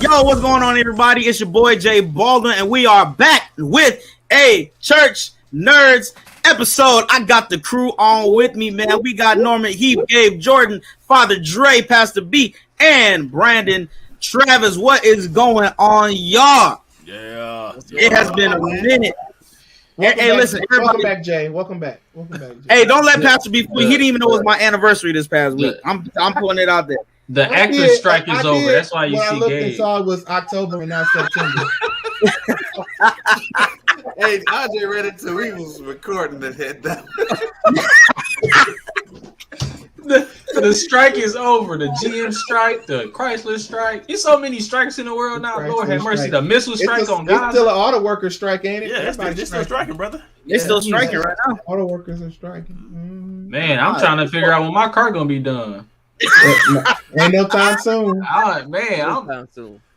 Yo, what's going on, everybody? It's your boy Jay Baldwin, and we are back with a Church Nerds episode. I got the crew on with me, man. We got Norman, Heath, Gabe, Jordan, Father Dre, Pastor B, and Brandon Travis. What is going on, y'all? Yeah. It has been a minute. Hey, listen, everybody. Welcome back, Jay. Welcome back. Jay. Hey, don't let Pastor B fool. He didn't even know it was my anniversary this past week. I'm putting it out there. The actor strike is over. That's why you see I looked Gabe. and saw it was October and not September. Hey, RJ read it too. He was recording the head down. The strike is over. The GM strike, the Chrysler strike. There's so many strikes in the world now. Lord have mercy. The missile strike on Gaza. It's still an auto worker strike, ain't it? Yeah, they're still striking, brother. They're still striking right now. Auto workers are striking. Man, I'm trying to figure out when my car gonna be done. Ain't no time soon.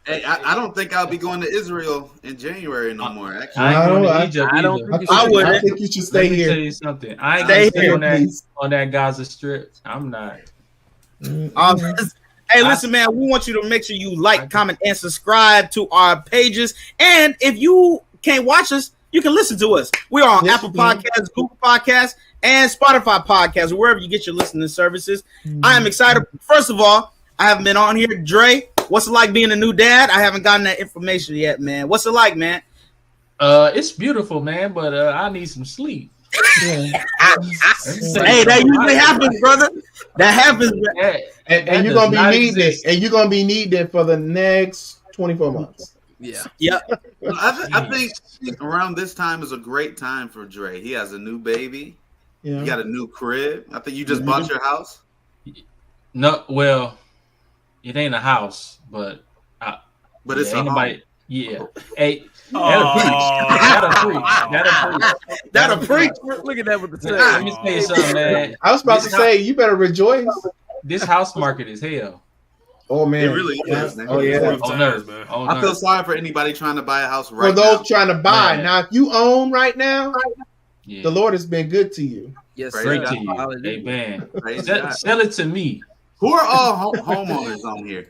Hey, I don't think I'll be going to Israel in January no more. Actually, I ain't going to Egypt either. I think you should stay Let me here. tell you something. I ain't gonna stay on that Gaza Strip. I'm not. Hey, listen, man. We want you to make sure you like, comment, and subscribe to our pages. And if you can't watch us, you can listen to us. We are on Apple Podcasts, Google Podcasts, and Spotify Podcasts, wherever you get your listening services. I am excited. First of all, I haven't been on here. Dre, what's it like being a new dad? I haven't gotten that information yet, man. What's it like, man? It's beautiful, man, but I need some sleep. Hey, that usually happens, brother. That happens. And you're gonna be needing it. And you're gonna be needing it for the next 24 months. Yeah. I think around this time is a great time for Dre. He has a new baby. Yeah. You got a new crib. I think you just bought your house. No, well, it ain't a house, but it's anybody. Yeah. Hey, that'll preach. Look at that with the tail. Let me tell you something, man. I was about to say, you better rejoice. This house market is hell. Oh man, it really is. Man. Oh yeah. On earth, man. I feel sorry for anybody trying to buy a house right now. For those now. trying to buy. Man. Now, if you own right now, the Lord has been good to you. Yes, great to you. Amen. Sell it to me. Who are all homeowners on here?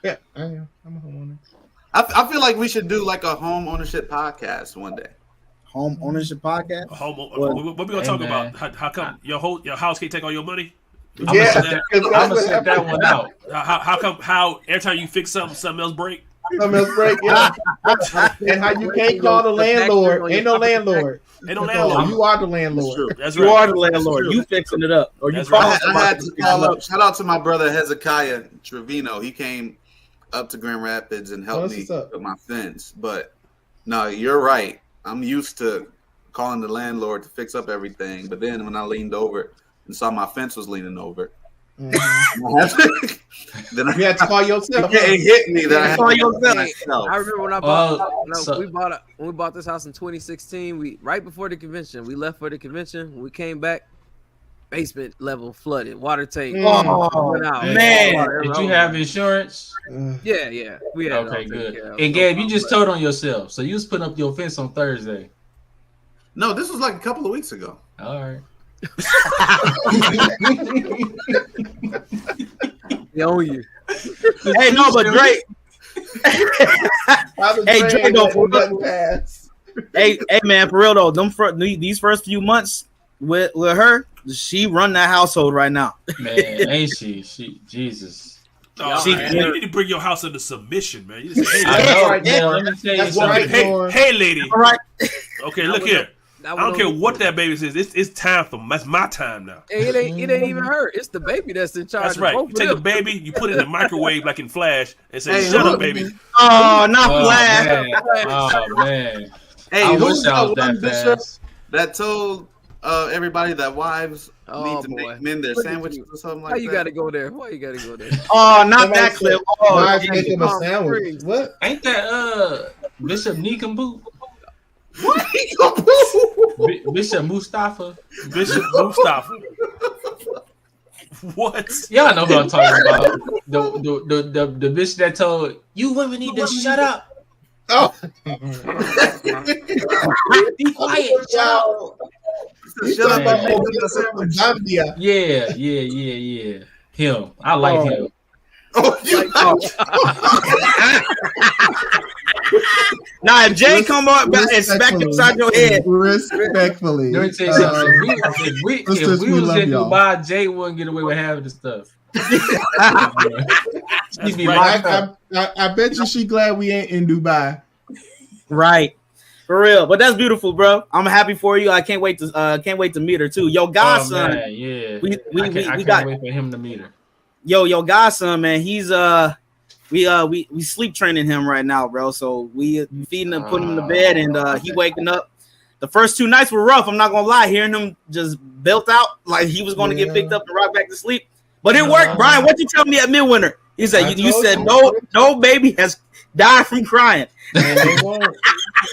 Yeah, I am. I'm a homeowner. I feel like we should do like a home ownership podcast one day. Home ownership podcast? What we gonna talk about? How come your house can't take all your money? I'm gonna set that one out. How every time you fix something else break? Something else break, yeah. And how you can't call the landlord. Ain't no landlord. Ain't no landlord. You are the landlord. That's you are the landlord. You fixing it up. Or you I had to call up. Shout out to my brother Hezekiah Trevino. He came up to Grand Rapids and helped me with my fence. But no, you're right. I'm used to calling the landlord to fix up everything. But then when I leaned over and saw my fence was leaning over, then you had to call yourself. It hit me that I had to call yourself. I remember when I bought when we bought this house in 2016. Right before the convention, we left for the convention. When we came back, basement level flooded, water tank. Went out. Man, did you have insurance? Yeah. We had. Okay, good. And Gabe, you just told on yourself, so you was putting up your fence on Thursday. No, this was like a couple of weeks ago. All right. They own you. Hey, no, but Drake. Hey, Drake, hey, man, for real though, these first few months with her, she run that household right now. Man, ain't she? Jesus. Oh, you need to bring your house into submission, man. You just say, let me tell you something. Hey, lady. All right. Okay, look here. I don't care what that baby says. It's time for that's my time now. It ain't even her. It's the baby that's in charge. That's right. You take a baby, you put it in the microwave like in Flash, and say, Hey, "Shut up, baby." Oh, not Flash. Man. Oh man. Hey, I who's wish I was that that fast. that told everybody that wives need to make men their sandwiches or something like that? Why you gotta go there? Why you gotta go there? Oh, not that clip. Oh, wives make them a sandwich. What? Ain't that Bishop Nikambu? What? Bishop Mustafa. Bishop Mustafa. What? Y'all know who I'm talking about. The bitch that told you women need to shut up. Oh, be quiet. Shut up and make them a sandwich. Yeah. Him. I like him. Now, if Jay come up and smack you upside your head, respectfully. Let me tell you something. If we was in Dubai, Jay wouldn't get away with having the stuff. I bet you she glad we ain't in Dubai. Right. For real. But that's beautiful, bro. I'm happy for you. I can't wait to meet her too. Yo, godson. Man, yeah. We can't wait for him to meet her. Yo, godson, man. He's we sleep training him right now, bro. So we feeding him, putting him to bed, and he waking up. The first 2 nights were rough. I'm not gonna lie. Hearing him just built out like he was gonna get picked up and rock back to sleep. But it worked, Brian. What you tell me at Midwinter? He said you said no baby has died from crying. And they won't.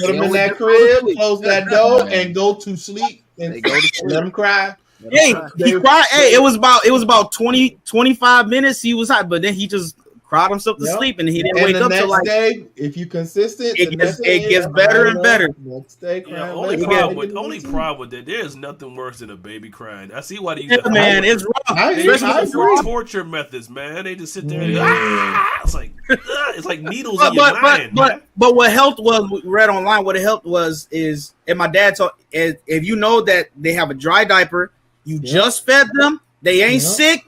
Put him in that crib, close that door, and go to sleep. And let him cry. Hey, he cried. Hey, it was about 20-25 minutes. He was hot, but then he just cried himself to sleep, and he didn't wake up till like day. If you consistent, it gets better and better. Next day, only problem with that, there's nothing worse than a baby crying. I see why they use that. Man, it's rough. Especially for torture methods, man. They just sit there and it's like needles in your mind. But what helped was we read online. What it helped was and my dad told, if you know that they have a dry diaper, you just fed them, they ain't sick,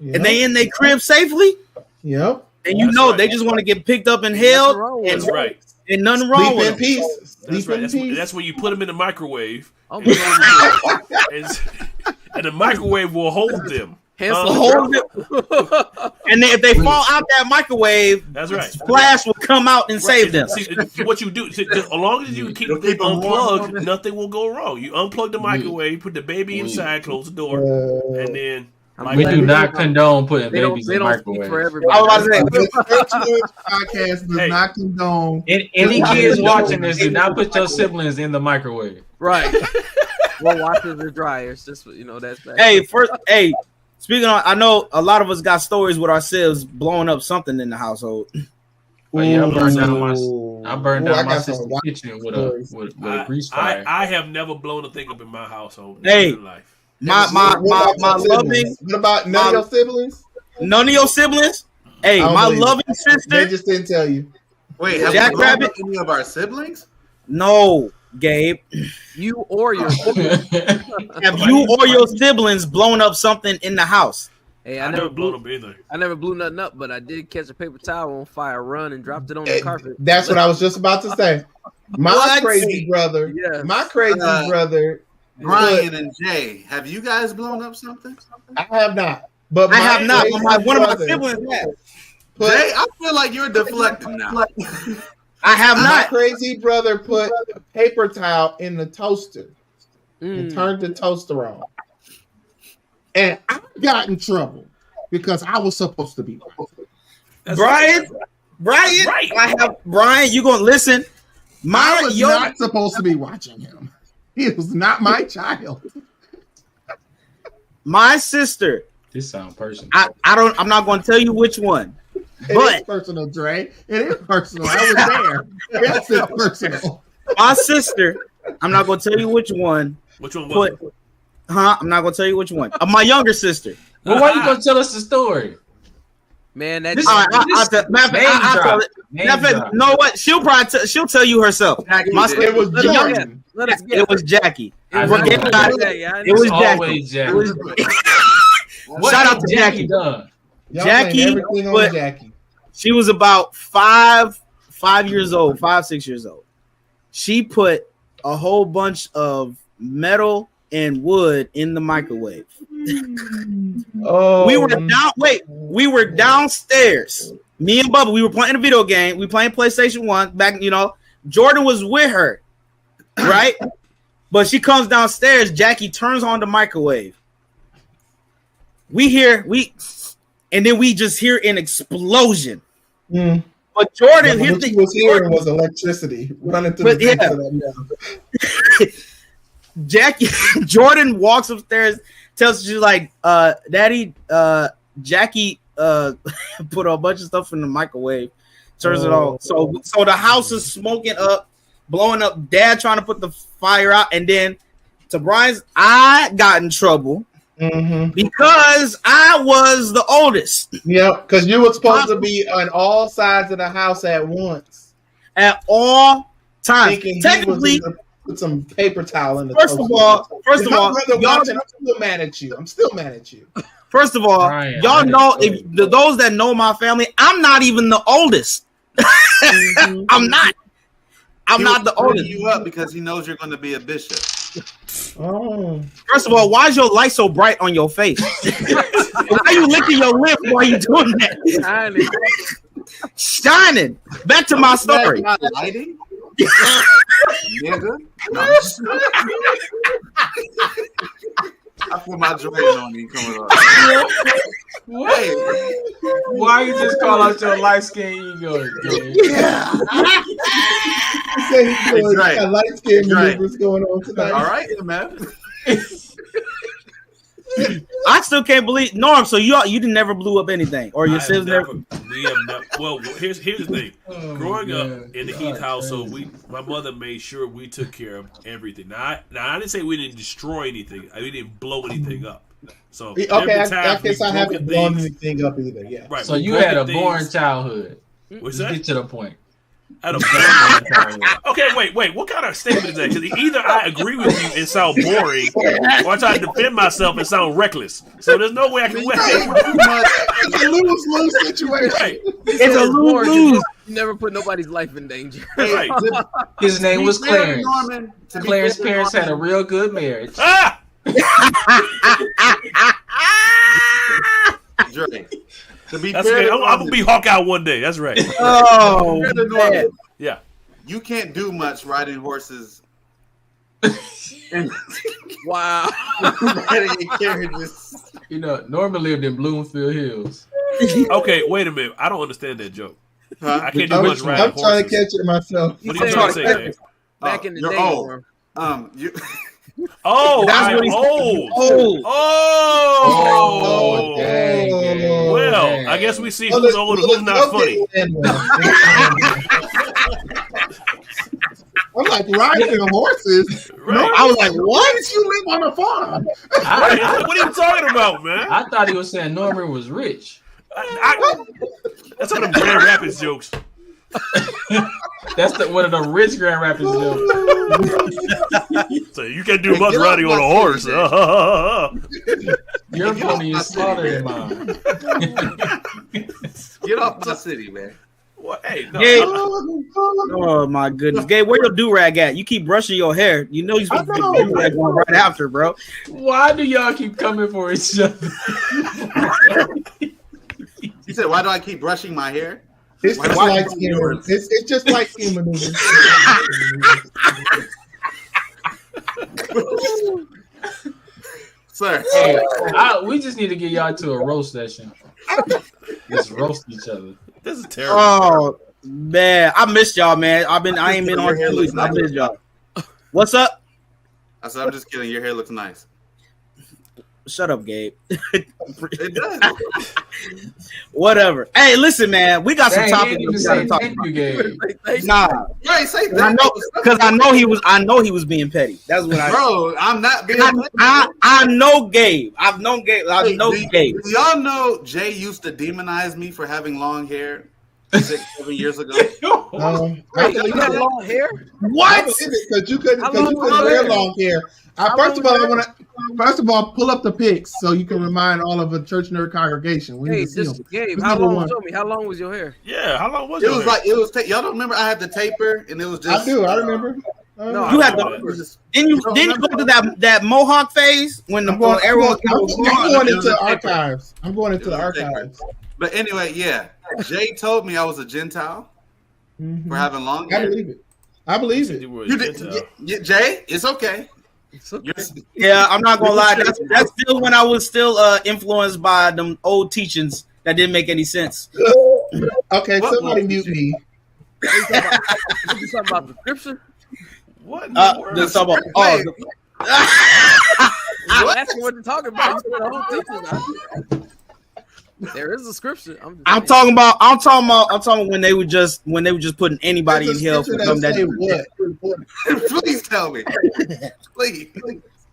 and they in their crib safely. Yep. And you know they just want to get picked up and held. That's right. And nothing wrong with them. Peace. That's right. That's when you put them in the microwave. And the microwave will hold them. Hold them. And then if they fall out that microwave, that's right. Flash will come out and save them. See, what you do, as long as you keep them unplugged, nothing will go wrong. You unplug the microwave, put the baby inside, close the door, and then. We do not condone putting babies in microwaves. I was about to say, podcast does not condone. Any kids watching this, do not put your siblings in the microwave. Right. Well, washers or dryers, just that's bad. Hey, speaking of, I know a lot of us got stories with ourselves blowing up something in the household. I burned down my sister's kitchen with a grease fire. I have never blown a thing up in my household. In life. My loving. What about none of your siblings? None of your siblings? Hey, my loving sister. They just didn't tell you. Wait, have Jack Rabbit any of our siblings? No, Gabe. You or your siblings. Have you or your siblings blown up something in the house? Hey, I never blew up either. I never blew nothing up, but I did catch a paper towel on fire, run, and dropped it on the carpet. That's what I was just about to say. My crazy brother. Brian and Jay, have you guys blown up something? I have not. But I have not. One of my siblings has. Jay, I feel like you're deflecting now. I have not. My crazy brother put a paper towel in the toaster and turned the toaster on. And I got in trouble because I was supposed to be Brian, Brian, you gonna listen? I was not supposed to be watching him. He was not my child. My sister. This sounds personal. I'm not going to tell you which one. It is personal, Dre. It is personal. I was there. Yes, it's personal. My sister. I'm not going to tell you which one. Which one was it? I'm not going to tell you which one. My younger sister. Well, why you going to tell us the story? Man, that's you know what? She'll tell you herself. It was Jordan. It was Jackie. It was Jackie. Shout out to Jackie. Jackie. She was about 6 years old. She put a whole bunch of metal and wood in the microwave. We were downstairs. Me and Bubba, we were playing a video game. We playing PlayStation 1 back, Jordan was with her, right? But she comes downstairs, Jackie turns on the microwave. And then we just hear an explosion. But Jordan, what he was hearing was electricity running through Jordan walks upstairs, tells you like, Daddy, Jackie put a bunch of stuff in the microwave, turns it on. So the house is smoking up, blowing up. Dad trying to put the fire out, and then to Brian's, I got in trouble Because I was the oldest. Yep, because you were supposed to be on all sides of the house at once. At all times. Technically, put some paper towel in the First of all, I'm still mad at you. First of all, Ryan, y'all know, if those that know my family, I'm not even the oldest. I'm not the oldest. You up because he knows you're going to be a bishop. Oh. First of all, why is your light so bright on your face? Why are you licking your lip while you doing that? Shining. Back to my story. Lighting? I put my Jordan on you coming up. Hey, why you just call out your light skin ego? Right. Light skin maneuvers going on tonight. All right, man. I still can't believe Norm. So you didn't never blew up anything, or your siblings never. We have never. Well, here's the thing. Growing up in the Heath household, my mother made sure we took care of everything. Now I didn't say we didn't destroy anything. We didn't blow anything up. So okay, I guess I haven't blown anything up either. Yeah. Right. So you had a boring childhood. What's that? Get to the point. Okay, wait. What kind of statement is that? Because either I agree with you and sound boring, or I try to defend myself and sound reckless. So there's no way I can win. It's a lose-lose situation. Right. It's a lose-lose. You never put nobody's life in danger. Right. His name was Clarence. Clarence's parents had a real good marriage. Dre. That's okay. I'm gonna be Hawkeye one day. That's right. Oh, man. Yeah. You can't do much riding horses. Wow. You know, Norman lived in Bloomfield Hills. Okay, wait a minute. I don't understand that joke. Huh? I can't do much riding horses. I'm trying to catch it myself. What are you trying to say, Dave? Back in the day, old. You I'm old. Oh, dang. Well, I guess we see who's old and who's not funny. I'm like, riding horses? Right. No, I was like, what? You live on a farm? What are you talking about, man? I thought he was saying Norman was rich. That's one of them Grand Rapids jokes. That's one of the rich Grand Rapids jokes. So you can't do much riding on a horse. Your pony is smaller than mine. Get off my city, man. What? Hey, no. Gabe. Oh my goodness, Gabe, where your do rag at? You keep brushing your hair. You know you're supposed to get do rag on right after, bro. Why do y'all keep coming for each other? You said, why do I keep brushing my hair? It's just like skin. It's just like skin maneuvers. Sir, hey, we just need to get y'all to a roast session. Just roast each other. This is terrible. Oh man, I missed y'all, man. I ain't been on TV. I missed y'all. What's up? I said, I'm just kidding. Your hair looks nice. Shut up, Gabe. It does. Whatever. Hey, listen, man. We got some topics we gotta talk Thank about. you, Gabe. Nah, Right, say that. I know he was being petty. That's what Bro, I'm not being I know Gabe. I've known Gabe. I know Gabe. Do y'all know Jay used to demonize me for having long hair 6-7 years ago? you got long hair? What? Because you couldn't wear long hair. First of all, pull up the pics so you can remind all of a church nerd congregation. Hey, Gabe, how long? Show me. How long was your hair? Yeah, how long was it? Your Was hair? like it was. Y'all don't remember? I had the taper, and it was just. I do. I remember. No, You had the. Didn't you go to that Mohawk phase when everyone? I'm going into the archives. I'm going into the archives. But anyway, yeah, Jay told me I was a Gentile for having long hair. I believe it. You did, Jay. It's okay. Yeah, I'm not gonna lie. That's still when I was still influenced by them old teachings that didn't make any sense. Okay, somebody mute me. You talking about the scripture? What? You asking what you're talking about. You said the whole teaching. There is a scripture. I'm talking about when they were just putting anybody in hell for something that. Please tell me. Please.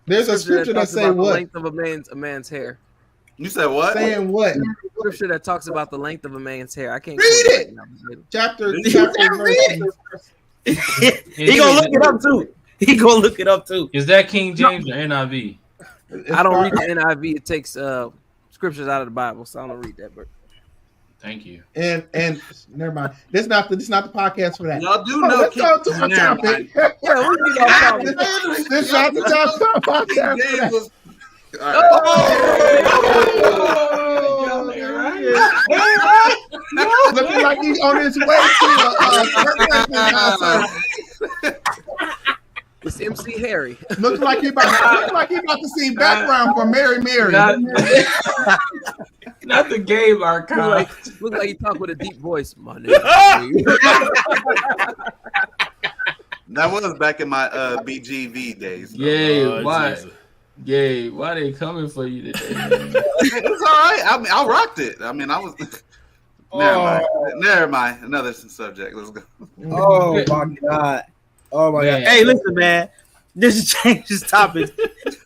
There's a scripture that say what? The length of a man's hair. You said what? Saying what? Scripture that talks about the length of a man's hair. I can't read it. Chapter verse. He gonna look it up too. He gonna look it up too. Is that King James or NIV? I don't read the NIV. It takes scriptures out of the Bible, so I don't read that. But thank you. And never mind. This is not the podcast for that. Y'all do know. Let's go to our topic. yeah, we can get off topic. This is not the podcast for that. Looking like he's on his way to it's MC Harry. Looking like he about to see background for Mary. Not the game archive. Look like he talk with a deep voice. My name. That was back in my BGV days. Yeah, why? Yay, why they coming for you today? It's all right. I mean, I rocked it. I mean, I was. Never mind. Another subject. Let's go. Oh my god. Oh my god. Hey, listen, man. This is changes topics.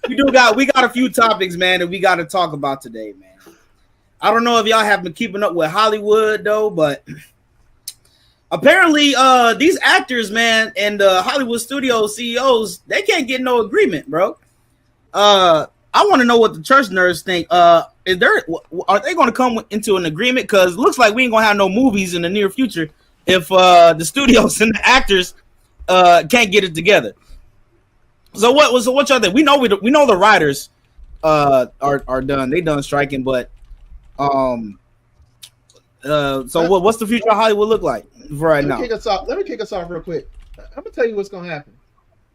we got a few topics, man, that we got to talk about today, man. I don't know if y'all have been keeping up with Hollywood though, but apparently, these actors, man, and the Hollywood studio CEOs, they can't get no agreement, bro. I want to know what the church nerds think. Are they going to come into an agreement? Because it looks like we ain't gonna have no movies in the near future if the studios and the actors can't get it together. So what y'all think? We know the writers are done. They done striking, but what's the future of Hollywood look like for right now? Let me kick us off real quick. I'm gonna tell you what's gonna happen.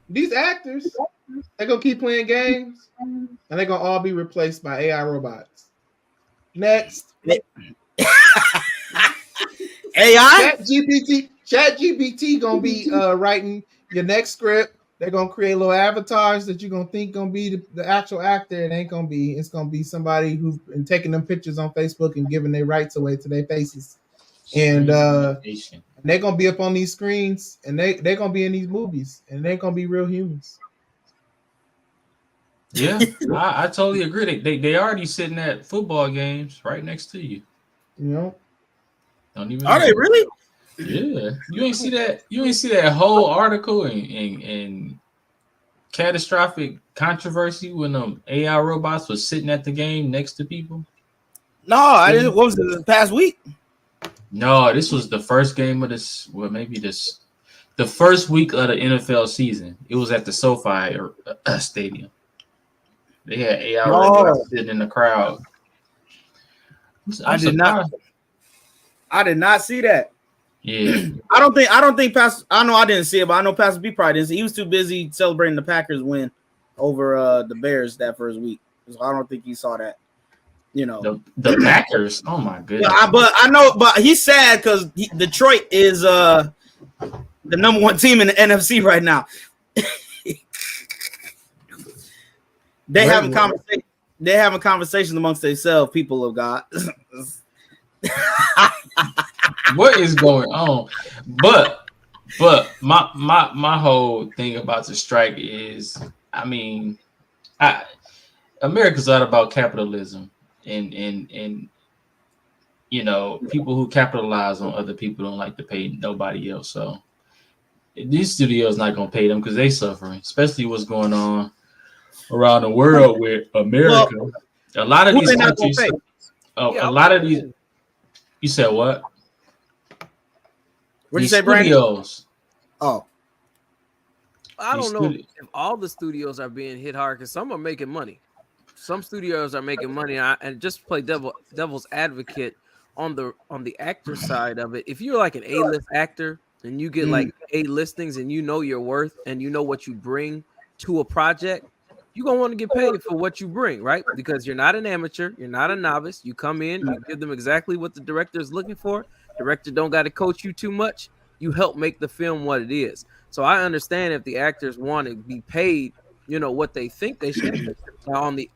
These actors, they're gonna keep playing games, and they're gonna all be replaced by AI robots. Next, AI, ChatGPT gonna be writing your next script. They're gonna create little avatars that you're gonna think gonna be the actual actor. It ain't gonna be. It's gonna be somebody who's been taking them pictures on Facebook and giving their rights away to their faces, and they're gonna be up on these screens, and they're gonna be in these movies, and they're gonna be real humans. Yeah, I totally agree. They already sitting at football games right next to you. You know, don't even. Are they really? Yeah, you ain't see that. You ain't see that whole article and catastrophic controversy when AI robots was sitting at the game next to people. No, I didn't. What was it this past week? No, this was the first game of this. Well, maybe the first week of the NFL season. It was at the SoFi Stadium. They had AI robots sitting in the crowd. I did not see that. Yeah, I don't think Pastor. I know I didn't see it, but I know Pastor B probably didn't see. He was too busy celebrating the Packers win over the Bears that first week, so I don't think he saw that. You know, the Packers. Oh my goodness! Yeah, but he's sad because Detroit is the number one team in the NFC right now. They having conversations amongst themselves, people of God. What is going on? But my whole thing about the strike is, I mean, America's all about capitalism, and you know, people who capitalize on other people don't like to pay nobody else. So these studios not gonna pay them because they suffering, especially what's going on around the world with America. Well, a lot of these countries, a lot of these. You said what? What did you say, Brandon? Oh, I don't know if all the studios are being hit hard because some are making money. Some studios are making money, and just play devil's advocate on the actor side of it. If you're like an A-list actor and you get like A listings and you know your worth and you know what you bring to a project, you're gonna want to get paid for what you bring, right? Because you're not an amateur, you're not a novice. You come in, you give them exactly what the director is looking for. Director don't got to coach you too much. You help make the film what it is. So I understand if the actors want to be paid, you know, what they think they should. Now on the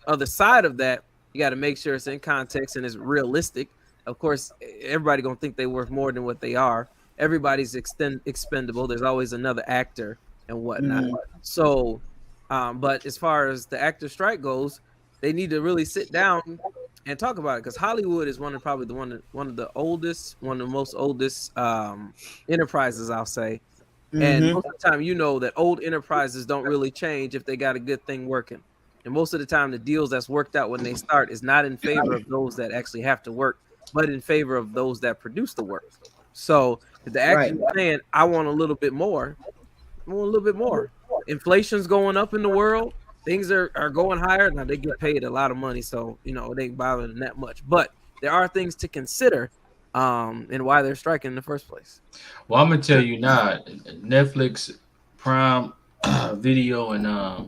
other side of that, you got to make sure it's in context and it's realistic. Of course, everybody gonna think they worth more than what they are. Everybody's expendable. There's always another actor and whatnot. So But as far as the actor strike goes, they need to really sit down and talk about it, because Hollywood is one of the most oldest enterprises, I'll say. And most of the time, that old enterprises don't really change if they got a good thing working. And most of the time, the deals that's worked out when they start is not in favor of those that actually have to work, but in favor of those that produce the work. So if the actor is saying, I want a little bit more, inflation's going up in the world, things are going higher. Now they get paid a lot of money, so it ain't bothering them that much. But there are things to consider and why they're striking in the first place. Well, I'm gonna tell you now, Netflix, Prime Video, and a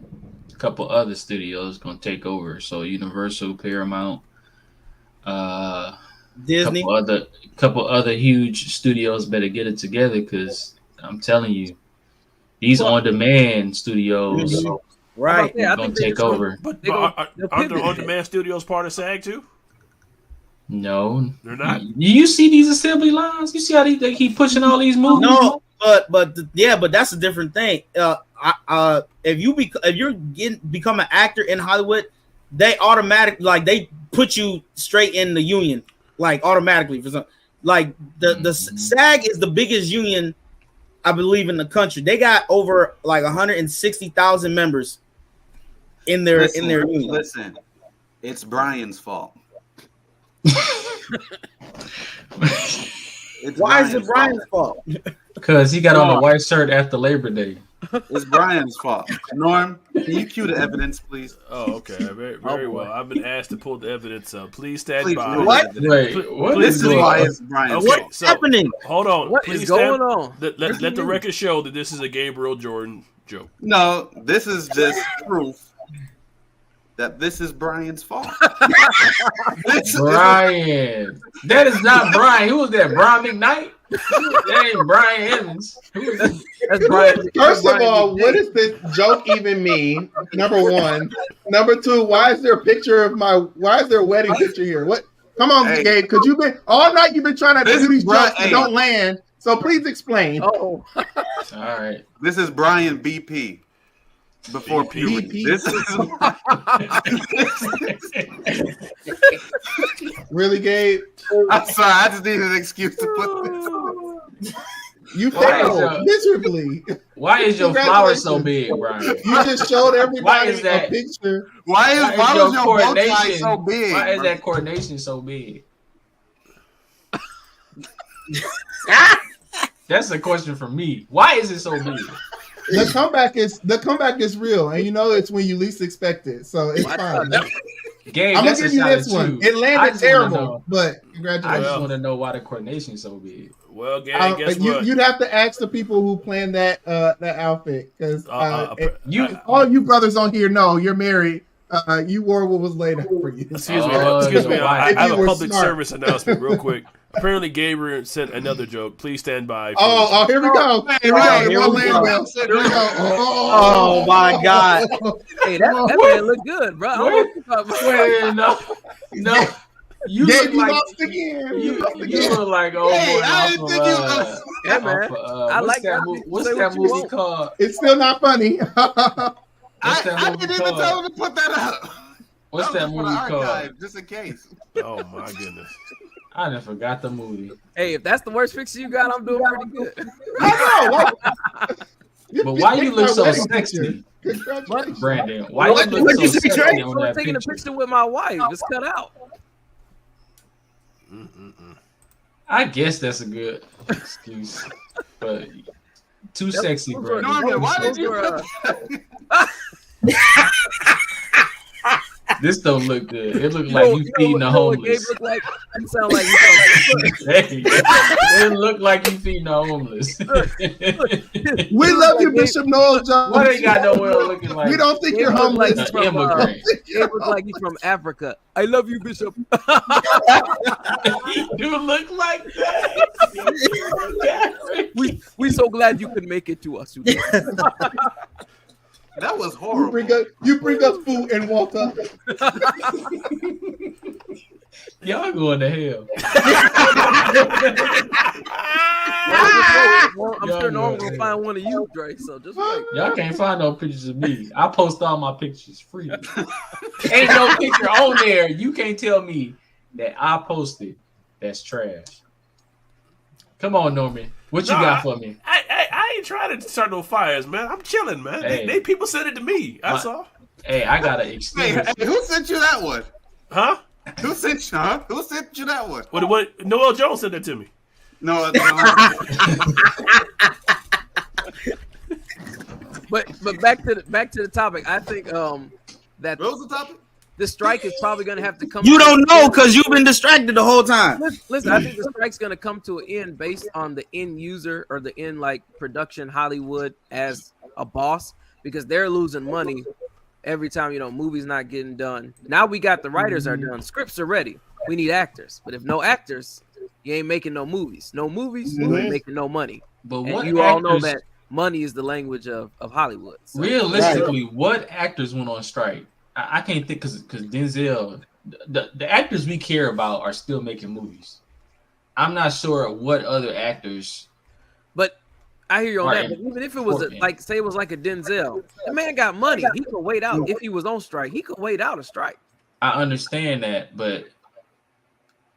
couple other studios gonna take over. So Universal, Paramount, Disney, couple other huge studios better get it together, because I'm telling you, these on-demand studios, right, gonna take over. But aren't the on-demand studios part of SAG too? No, they're not. You see these assembly lines? You see how they keep pushing all these movies? No, but that's a different thing. If you're become an actor in Hollywood, they automatically they put you straight in the union, automatically for some. The SAG is the biggest union, I believe, in the country. They got over 160,000 members in their union. Listen, it's Brian's fault. Why is it Brian's fault? Because he got on a white shirt after Labor Day. It's Brian's fault. Norm, can you cue the evidence, please? Oh, okay. Very well. I've been asked to pull the evidence up. Please stand by. What? Wait, what? This is why it's Brian's fault. What's happening? Hold on. What please is going on? Let the record show that this is a Gabriel Jordan joke. No, this is just proof that this is Brian's fault. Brian. That is not Brian. Who was that? Brian McKnight? That ain't Brian Evans. That's Brian. First of all, what does this joke even mean? Number one. Number two, why is there a wedding picture here? What? Come on, Gabe, because all night you've been trying to do these jokes that don't land. So please explain. Oh. All right. This is Brian BP. Before BP. This is really, Gabe? I'm sorry, I just needed an excuse to put this. You failed miserably. Why is your flower so big, Brian? You just showed everybody a picture. Why was your coordination so big? Why is that coordination so big? That's a question for me. Why is it so big? The comeback is real, and it's when you least expect it. So it's fine. Gabe, I'm gonna give you this one. It landed terrible, but congratulations. I just want to know why the coordination is so big. Well, Gabe, guess what? You'd have to ask the people who planned that outfit, because all you brothers on here know you're married. You wore what was laid out for you. Excuse me. I have a public service announcement real quick. Apparently, Gabriel sent another joke. Please stand by. Oh, here we go. Here we go. Oh my God. Hey, that man look good, bro. Wait, no. You look like again. You look like boy. I like that movie. What's that movie called? It's still not funny. I didn't even tell him to put that up. What's that movie called? Just in case. Oh my goodness. I done forgot the movie. Hey, if that's the worst picture you got, I'm doing pretty good. I know. But why you look so sexy, Brandon? Why you look so sexy on that taking a picture with my wife. It's cut out. I guess that's a good excuse, but too sexy, Brandon. No, why did you? This don't look good. It look like you feeding the homeless. Look like, you sound like it look like you feeding the homeless. We love you, Bishop Noel Jones. What ain't got nowhere looking like? We don't think you're homeless. Like immigrant. It look like he's from Africa. I love you, Bishop. You look like that. We so glad you could make it to us. That was horrible. You bring us food and walk up. Y'all going to hell. I'm sure no one gonna find one of you, Dre. So just wait. Y'all can't find no pictures of me. I post all my pictures freely. Ain't no picture on there. You can't tell me that I posted that's trash. Come on, Norman. What you got for me? I ain't trying to start no fires, man. I'm chilling, man. Hey. They people sent it to me. That's all. Hey, I got to extend. Hey, who sent you that one? Huh? Who sent you that one? What? Noel Jones sent it to me. No. But back to the topic. I think that What was the topic? the strike is probably going to have to come. You don't know because you've been distracted the whole time. Listen, I think the strike's going to come to an end based on the end user or the end like production Hollywood as a boss, because they're losing money every time, you know, movies not getting done. Now we got the writers are done, scripts are ready. We need actors, but if no actors, you ain't making no movies. No movies, you ain't making no money. But and what you all know actors, that money is the language of Hollywood. So. realistically, what actors went on strike? I can't think because Denzel, the actors we care about are still making movies. I'm not sure what other actors. But I hear you on that. But even if it was say it was like a Denzel, the man got money. He could wait out if he was on strike. He could wait out a strike. I understand that, but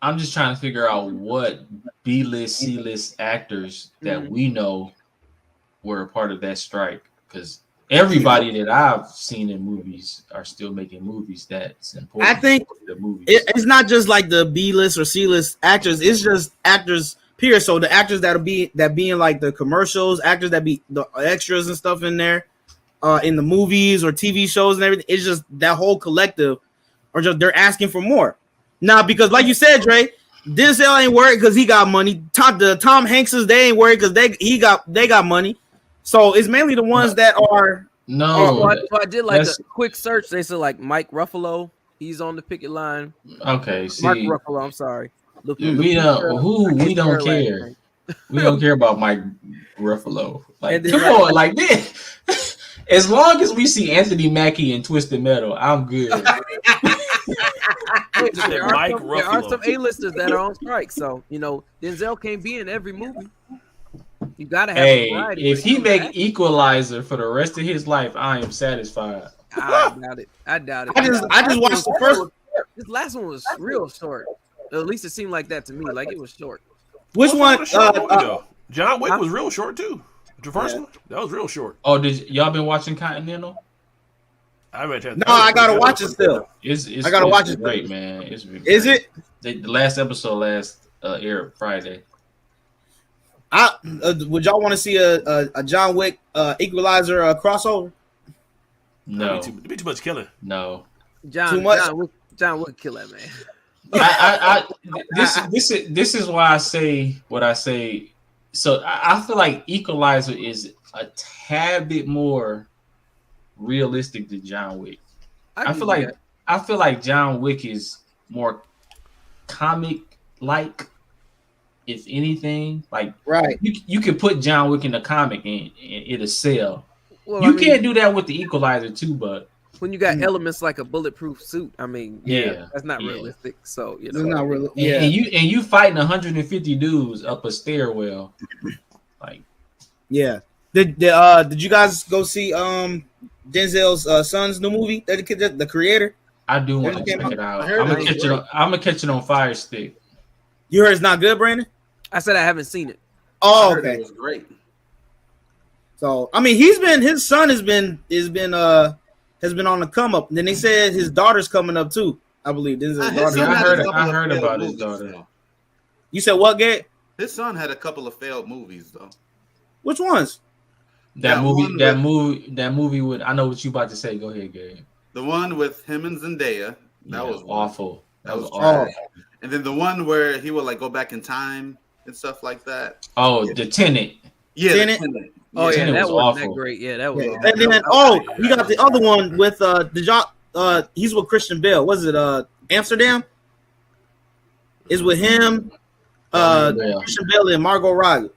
I'm just trying to figure out what B-list, C-list actors that we know were a part of that strike, because everybody that I've seen in movies are still making movies. That's important. I think the movies. It's not just like the B-list or C-list actors. It's just actors, period. So the actors be in like the commercials, actors that be the extras and stuff in there, in the movies or TV shows and everything. It's just that whole collective, or just they're asking for more. Now, because like you said, Dre, Denzel ain't worried because he got money. Tom Hankses, they ain't worried because they got money. So it's mainly the ones that are I did like a quick search. They said like Mike Ruffalo, he's on the picket line. Okay, see, Mark Ruffalo. I'm sorry. We don't care. We don't care about Mike Ruffalo. Like, come on, like this. As long as we see Anthony Mackie in Twisted Metal, I'm good. There are some A-listers that are on strike, so you know Denzel can't be in every movie. You gotta have a variety. If he make Equalizer for the rest of his life, I am satisfied. I doubt it. I just watched the first one. This last one was real short. At least it seemed like that to me. Like it was short. Which one? John Wick was real short too. The first one that was real short. Oh, did y'all been watching Continental? I gotta watch it still. I gotta watch it. Great, man. It's Is great. it? The last episode aired Friday. Would y'all want to see a John Wick Equalizer crossover? No, it'd be too much killing. No, John Wick kill that man. This is why I say what I say. So I feel like Equalizer is a tad bit more realistic than John Wick. I feel like John Wick is more comic like. If anything, like you can put John Wick in the comic and it'll sell. Well, you can't do that with the Equalizer too, but when you got elements like a bulletproof suit, I mean, that's not realistic. So you know, it's not real. And you fighting 150 dudes up a stairwell, like Did you guys go see Denzel's son's new movie? The creator. I do want to check it out. I'm gonna catch it on Fire Stick. You heard it's not good, Brandon? I said I haven't seen it. Oh, okay. It was great. So I mean, his son has been on the come up. And then they said his daughter's coming up too. I believe this is his daughter. I heard about his daughter. Though. You said what, Gabe? His son had a couple of failed movies though. Which ones? That movie with I know what you about to say. Go ahead, Gabe. The one with him and Zendaya. That was awful. That was awful. And then the one where he would like go back in time and stuff like that. Oh, The Tenant. Yeah, Tenant. Oh yeah, that was wasn't awful. that great. Yeah, that was. And then you got the other one with he's with Christian Bale. Was it Amsterdam? Is with him, Christian Bale and Margot Robbie.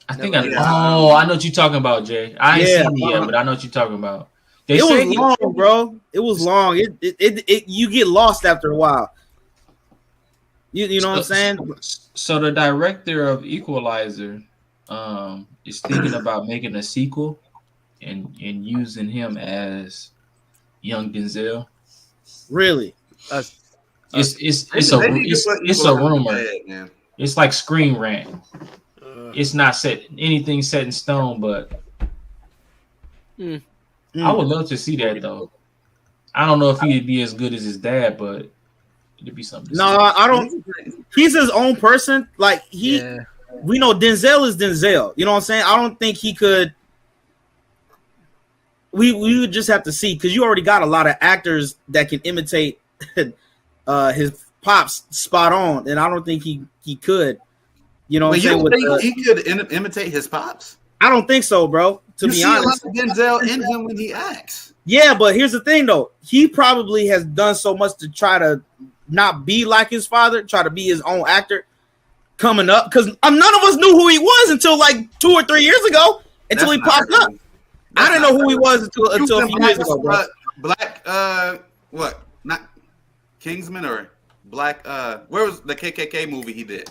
I think I know what you're talking about, Jay. I ain't seen it yet, but I know what you're talking about. It was long, bro. It was long. It you get lost after a while. You know what I'm saying? So the director of Equalizer is thinking about making a sequel and using him as young Denzel. Really? It's a rumor. It's like Screen Rant. It's not anything set in stone, but I would love to see that though. I don't know if he'd be as good as his dad, but it'd be something. No, I don't. He's his own person. Like we know Denzel is Denzel. You know what I'm saying? I don't think he could. We would just have to see because you already got a lot of actors that can imitate his pops spot on, and I don't think he could. You know, what I'm saying? He could imitate his pops. I don't think so, bro. To be honest, Denzel in him when he acts. Yeah, but here's the thing, though. He probably has done so much to try to not be like his father, try to be his own actor coming up. Because none of us knew who he was until like 2 or 3 years ago. Until he popped up. I didn't know who he was until a few years ago, bro. Black, what? Not Kingsman or Black? Where was the KKK movie he did?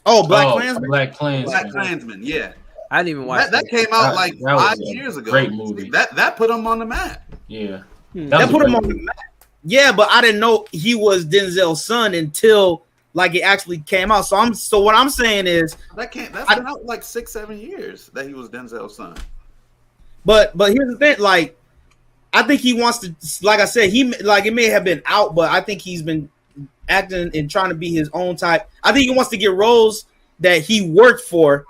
Oh, Klansman? Black Klansman. Black Klansman, yeah. I didn't even watch that. Came out like 5 years ago. Great movie. That put him on the map. Yeah. That put him on the map. Yeah, but I didn't know he was Denzel's son until like it actually came out. So what I'm saying is that's been out like 6-7 years that he was Denzel's son. But here's the thing, like I think he wants to, like I said, it may have been out, but I think he's been acting and trying to be his own type. I think he wants to get roles that he worked for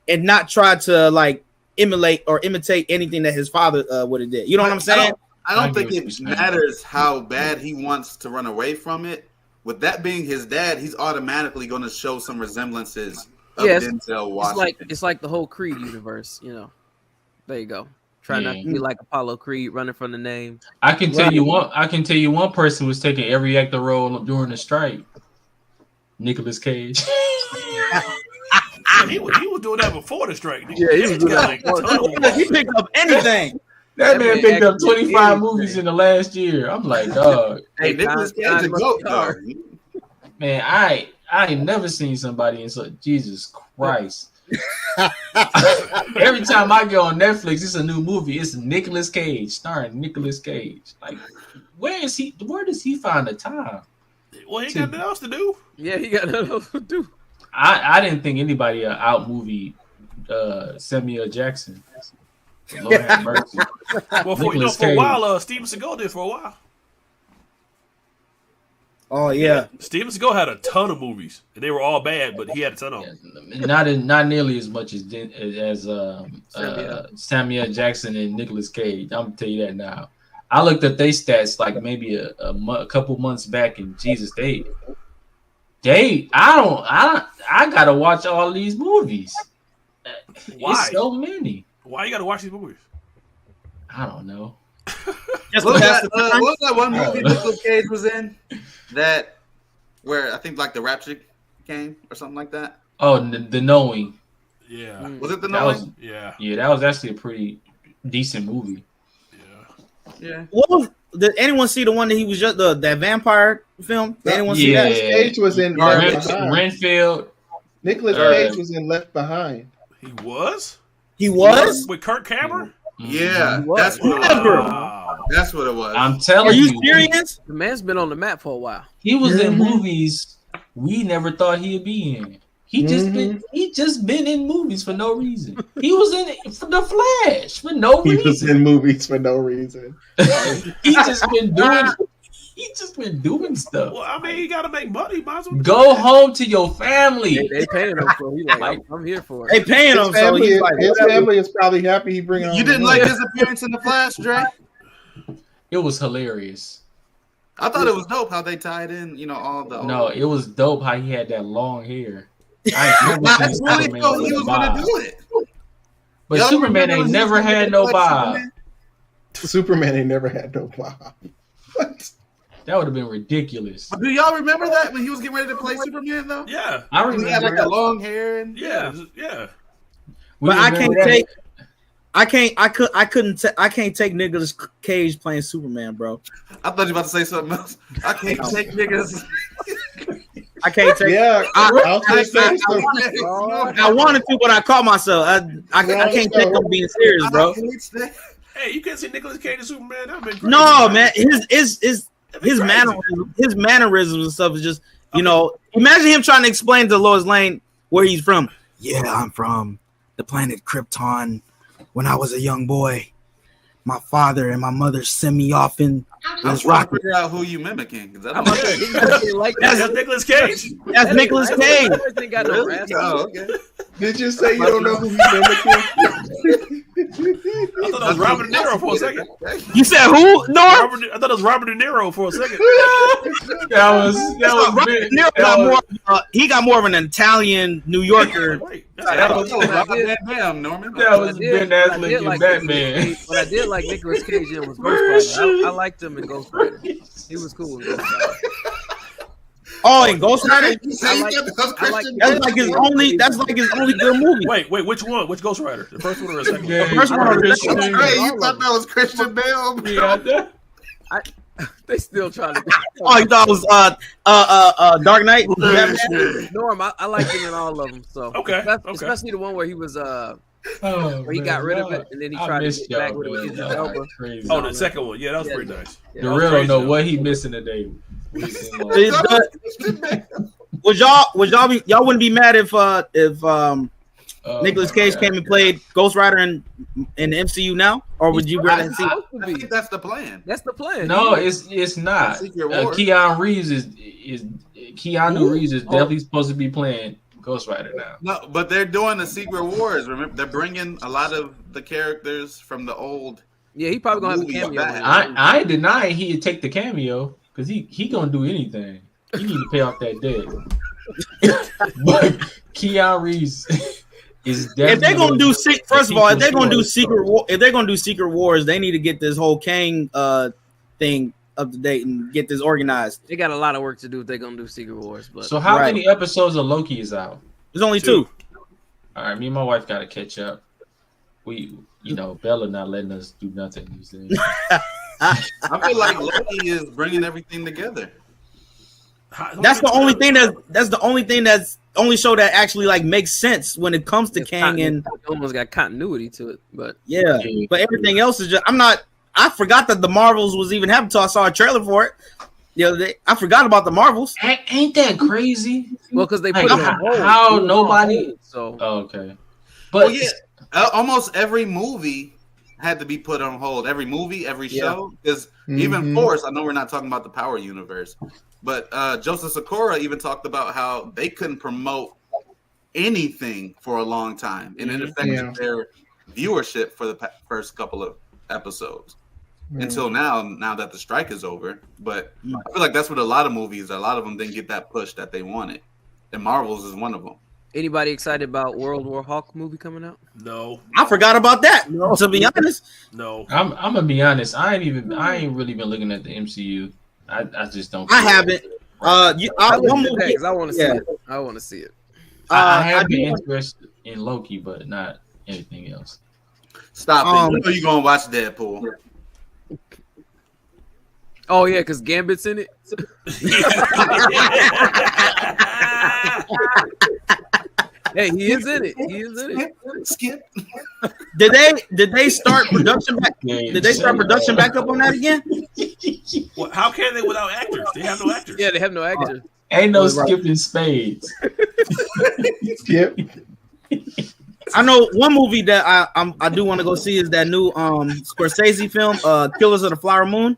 and not try to like emulate or imitate anything that his father would have did. You know what I'm saying? I don't think it matters how bad he wants to run away from it. With that being his dad, he's automatically going to show some resemblances of Denzel Washington. It's like the whole Creed universe, you know. There you go. Try not to be like Apollo Creed, running from the name. I can tell you one person was taking every actor role during the strike. Nicolas Cage. He was doing that before the strike. Yeah, he was doing that. He picked up anything. That man picked up 25 movies in the last year. I'm like, dog. Hey, Nicolas Cage a goat, dog. Man, I ain't never seen somebody in so Jesus Christ. Every time I go on Netflix, it's a new movie. It's Nicolas Cage, starring Nicolas Cage. Like, where does he find the time? Well, he got nothing else to do. Yeah, he got nothing else to do. I didn't think anybody out movie Samuel Jackson. Lord have mercy. Well, for a while, Steven Seagal did for a while. Oh yeah, Steven Seagal had a ton of movies, and they were all bad, but he had a ton of them. Not nearly as much as Samuel Jackson and Nicolas Cage. I'm gonna tell you that now. I looked at their stats like maybe a couple months back, and Jesus, I gotta watch all these movies. Why? It's so many. Why you gotta watch these movies? I don't know. What was that one movie Nicolas Cage was in? That where I think like the rapture came or something like that. Oh, the Knowing. Yeah. Was it the Knowing? Yeah, that was actually a pretty decent movie. Yeah. Did anyone see the one that he was just that vampire film? Did anyone see that? Cage was in Renfield. Nicolas Cage was in Left Behind. He was? He was? With Kirk Cameron? Yeah, that's what it was. I'm telling you. Are you serious? The man's been on the map for a while. He was in movies we never thought he'd be in. He just been in movies for no reason. He was in it for The Flash for no reason. He was in movies for no reason. He just been doing stuff. Well, I mean, he got to make money. Might as well go home to your family. They paying him for it. Like, I'm here for it. They paying him, so he's like, his family is probably happy he bringing on. You didn't like his appearance in The Flash, Dre? It was hilarious. I thought it was dope how they tied in, all the. No, it was dope how he had that long hair. I never seen Superman he was going to do it. But Superman ain't never had no bob. Superman ain't never had no bob. What? That would have been ridiculous. But do y'all remember that when he was getting ready to play Superman, though? Yeah. I remember. He had like the long hair. Yeah. But I can't take. I can't take Nicolas Cage playing Superman, bro. I thought you were about to say something else. I can't take niggas. I can't take. Yeah, I I wanted to, but I caught myself. I can't take him being serious, bro. Hey, you can't see Nicolas Cage and Superman. That would be crazy. No, man. His mannerisms and stuff is just, imagine him trying to explain to Lois Lane where he's from. Yeah, I'm from the planet Krypton. When I was a young boy, my father and my mother sent me off in this rocket. Figure out who you mimicking. That's Nicolas Cage. That's Nicolas Cage. Oh, okay. Did you say you don't know who you mimicking? I thought it was Robert De Niro for a second. You said who? No, I thought it was Robert De Niro for a second. He got more of an Italian New Yorker. That was Norman. That was Ben Affleck and Batman. But I did like Nicolas Cage in was Ghost Rider. I liked him in Ghost Rider. He was cool in Ghost Rider. Oh, in Ghost Rider? That's like his only good movie. Wait, which one? Which Ghost Rider? The first one or the second one? The first one or the second one? Hey, you thought that was Christian Bale? Yeah, They still trying to. Oh, you thought it was Dark Knight? Norm, I liked him in all of them. So Okay. especially the one where he was where he got rid of it and then he tried to get back with it. Oh, the second one. Yeah, that was pretty nice. The real don't know what he missing today. Would y'all wouldn't be mad if Nicolas Cage came and played Ghost Rider in the MCU now, or would you rather see? I think that's the plan. That's the plan. No, it's not. Keanu Reeves is definitely supposed to be playing Ghost Rider now. No, but they're doing the Secret Wars. Remember, they're bringing a lot of the characters from the old. Yeah, he probably gonna have a cameo. I ain't denying he'd take the cameo because he gonna do anything. He need to pay off that debt. But Keanu Reeves is definitely. If they're gonna do if they're gonna do Secret Wars, they need to get this whole Kang thing up to date and get this organized. They got a lot of work to do if they're gonna do Secret Wars. But so how many episodes of Loki is out? There's only 2. All right, me and my wife gotta catch up. Bella not letting us do nothing these days. I feel like Loki is bringing everything together. That's the only thing that's only show that actually like makes sense when it comes to Kang, and almost got continuity to it. But yeah, but everything else is just I forgot that the Marvels was even happening until I saw a trailer for it the other day. I forgot about the Marvels. Ain't that crazy? Well, because they put it on hold. How nobody? So okay, but almost every movie had to be put on hold. Every movie, every show, because even Force. I know we're not talking about the Power Universe, but Joseph Sikora even talked about how they couldn't promote anything for a long time, and it affected their viewership for the first couple of episodes. Until now that the strike is over. But I feel like that's what a lot of movies, a lot of them didn't get that push that they wanted. And Marvel's is one of them. Anybody excited about World War Hulk movie coming out? No. I forgot about that. No. To be honest. No. I'm gonna be honest. I ain't really been looking at the MCU. I just don't. I haven't. I want to see it. I want to see it. I have been interested in Loki, but not anything else. Stop it. You know you're gonna watch Deadpool. Oh yeah, because Gambit's in it. Hey, he is in it. Skip. Did they start production back? Did they start production back up on that again? Well, how can they without actors? They have no actors. Yeah, they have no actors. Ain't no skipping spades. Skip. I know one movie that I do want to go see is that new Scorsese film, Killers of the Flower Moon.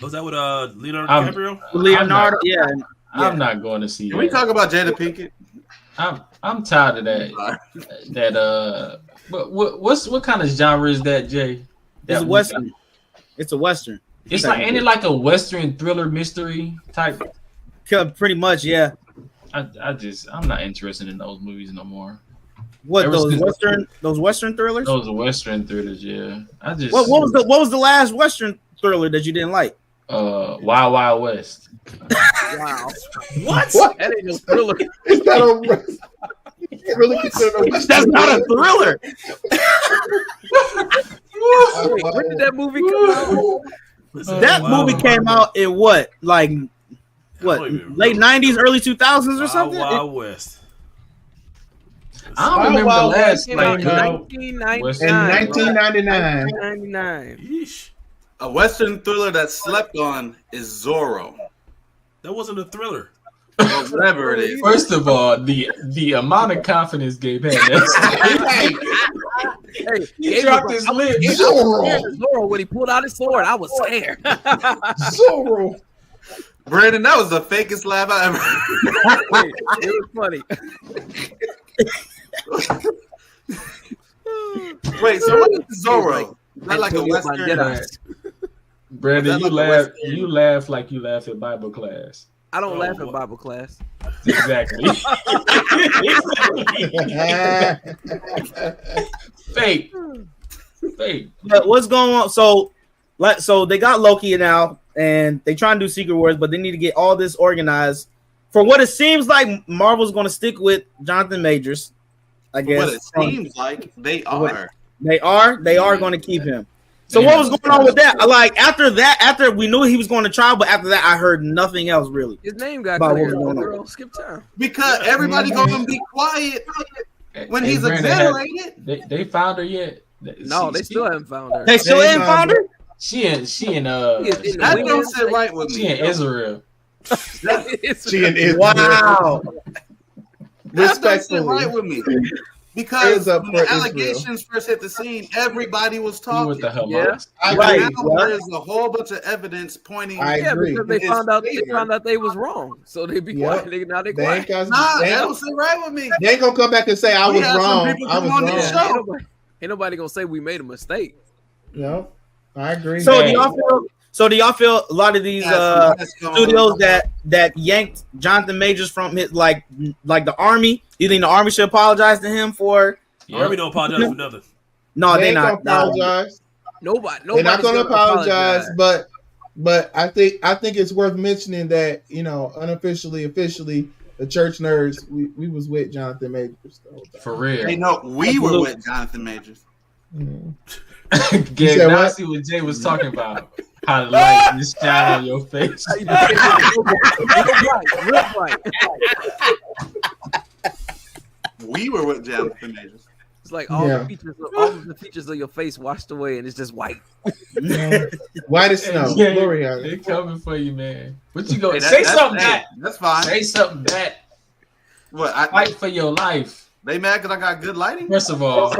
Was that with Leonardo DiCaprio? Leonardo, I'm not going to see Can we talk about Jada Pinkett? I'm tired of that. What kind of genre is that, Jay? It's a western. It's a western. It's like, ain't it like a western thriller mystery type? Pretty much, yeah. I'm not interested in those movies no more. What, those western thrillers? Those are western thrillers, yeah. What was the last western thriller that you didn't like? Wild Wild West. Wow. What? That ain't no thriller. Is that a really considered a That's not a thriller. When did that movie come out? That movie came out in what? Like what? Late 90s, early 2000s or something? Wild West. I don't remember the last came out in like 1999. 1999. Yeesh. A Western thriller that slept on is Zorro. That wasn't a thriller. Whatever it is. First of all, the amount of confidence Gabe had. He dropped his lip. Zorro, when he pulled out his sword, I was scared. Zorro. Brandon, that was the fakest laugh I ever heard. It was funny. Wait, so what is Zorro? Is that like a Western? Brandon, you laugh like you laugh at Bible class. I don't laugh at Bible class. Exactly. Fake. But what's going on? So they got Loki now, and they try and do Secret Wars, but they need to get all this organized. For what it seems like, Marvel's going to stick with Jonathan Majors. I guess. What it seems like they are. They are going to keep him. So what was going on with that? Like after we knew he was going to trial, but after that I heard nothing else really. His name got cleared. Girl, skip time. Because everybody gonna be quiet when he's exonerated. They found her yet? No, they still haven't found her. They still haven't found her? She in that don't sit right with me. She in Israel. She in Israel. Wow. That don't sit right with me. Because when the Israel. allegations first hit the scene, everybody was talking. With the Hamas. Right. Now there's a whole bunch of evidence pointing. I agree. Because they found out they was wrong, so they be quiet. Now they quiet. That don't sit right with me. They ain't gonna come back and say I was wrong. I was wrong. Ain't nobody gonna say we made a mistake. No, I agree. So do y'all feel a lot of these studios that yanked Jonathan Majors from his like the Army? You think the Army should apologize to him for? The Army don't apologize for nothing. No, they they're not. Apologize. Nobody. They're not gonna apologize. But I think it's worth mentioning that unofficially, officially, the church nerds we was with Jonathan Majors the whole time. For real. Hey, no, we were with Jonathan Majors. Mm-hmm. Gabe, now I see what Jay was talking about. How the light just shine on your face. We were with Jonathan Majors. It's like all the features of your face washed away, and it's just white. White as snow. Yeah, they're coming for you, man. What you go? Say something back. That's fine. Say something back. What? Fight for your life. They mad because I got good lighting? First of all,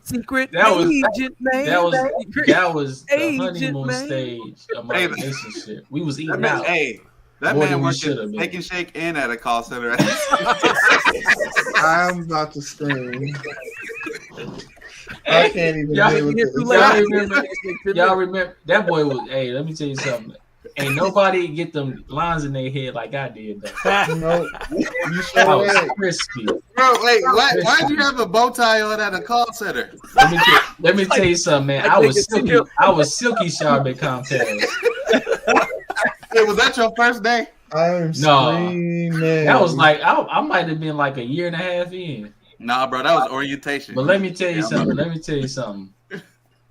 Secret agent, man. That was the honeymoon stage of my relationship. We was eating out. Hey, that man worked at Take and Shake and at a call center. I'm about to scream. I can't even deal with this. Y'all remember that boy was? Hey, let me tell you something. Ain't nobody get them lines in their head like I did. No, you sure I was crispy. Bro, wait, why'd you have a bow tie on at a call center? Let me tell you something, man. I was silky sharp at Comcast. Hey, was that your first day? I'm screaming. That was like I might have been like a year and a half in. Nah, bro, that was orientation. But let me tell you something.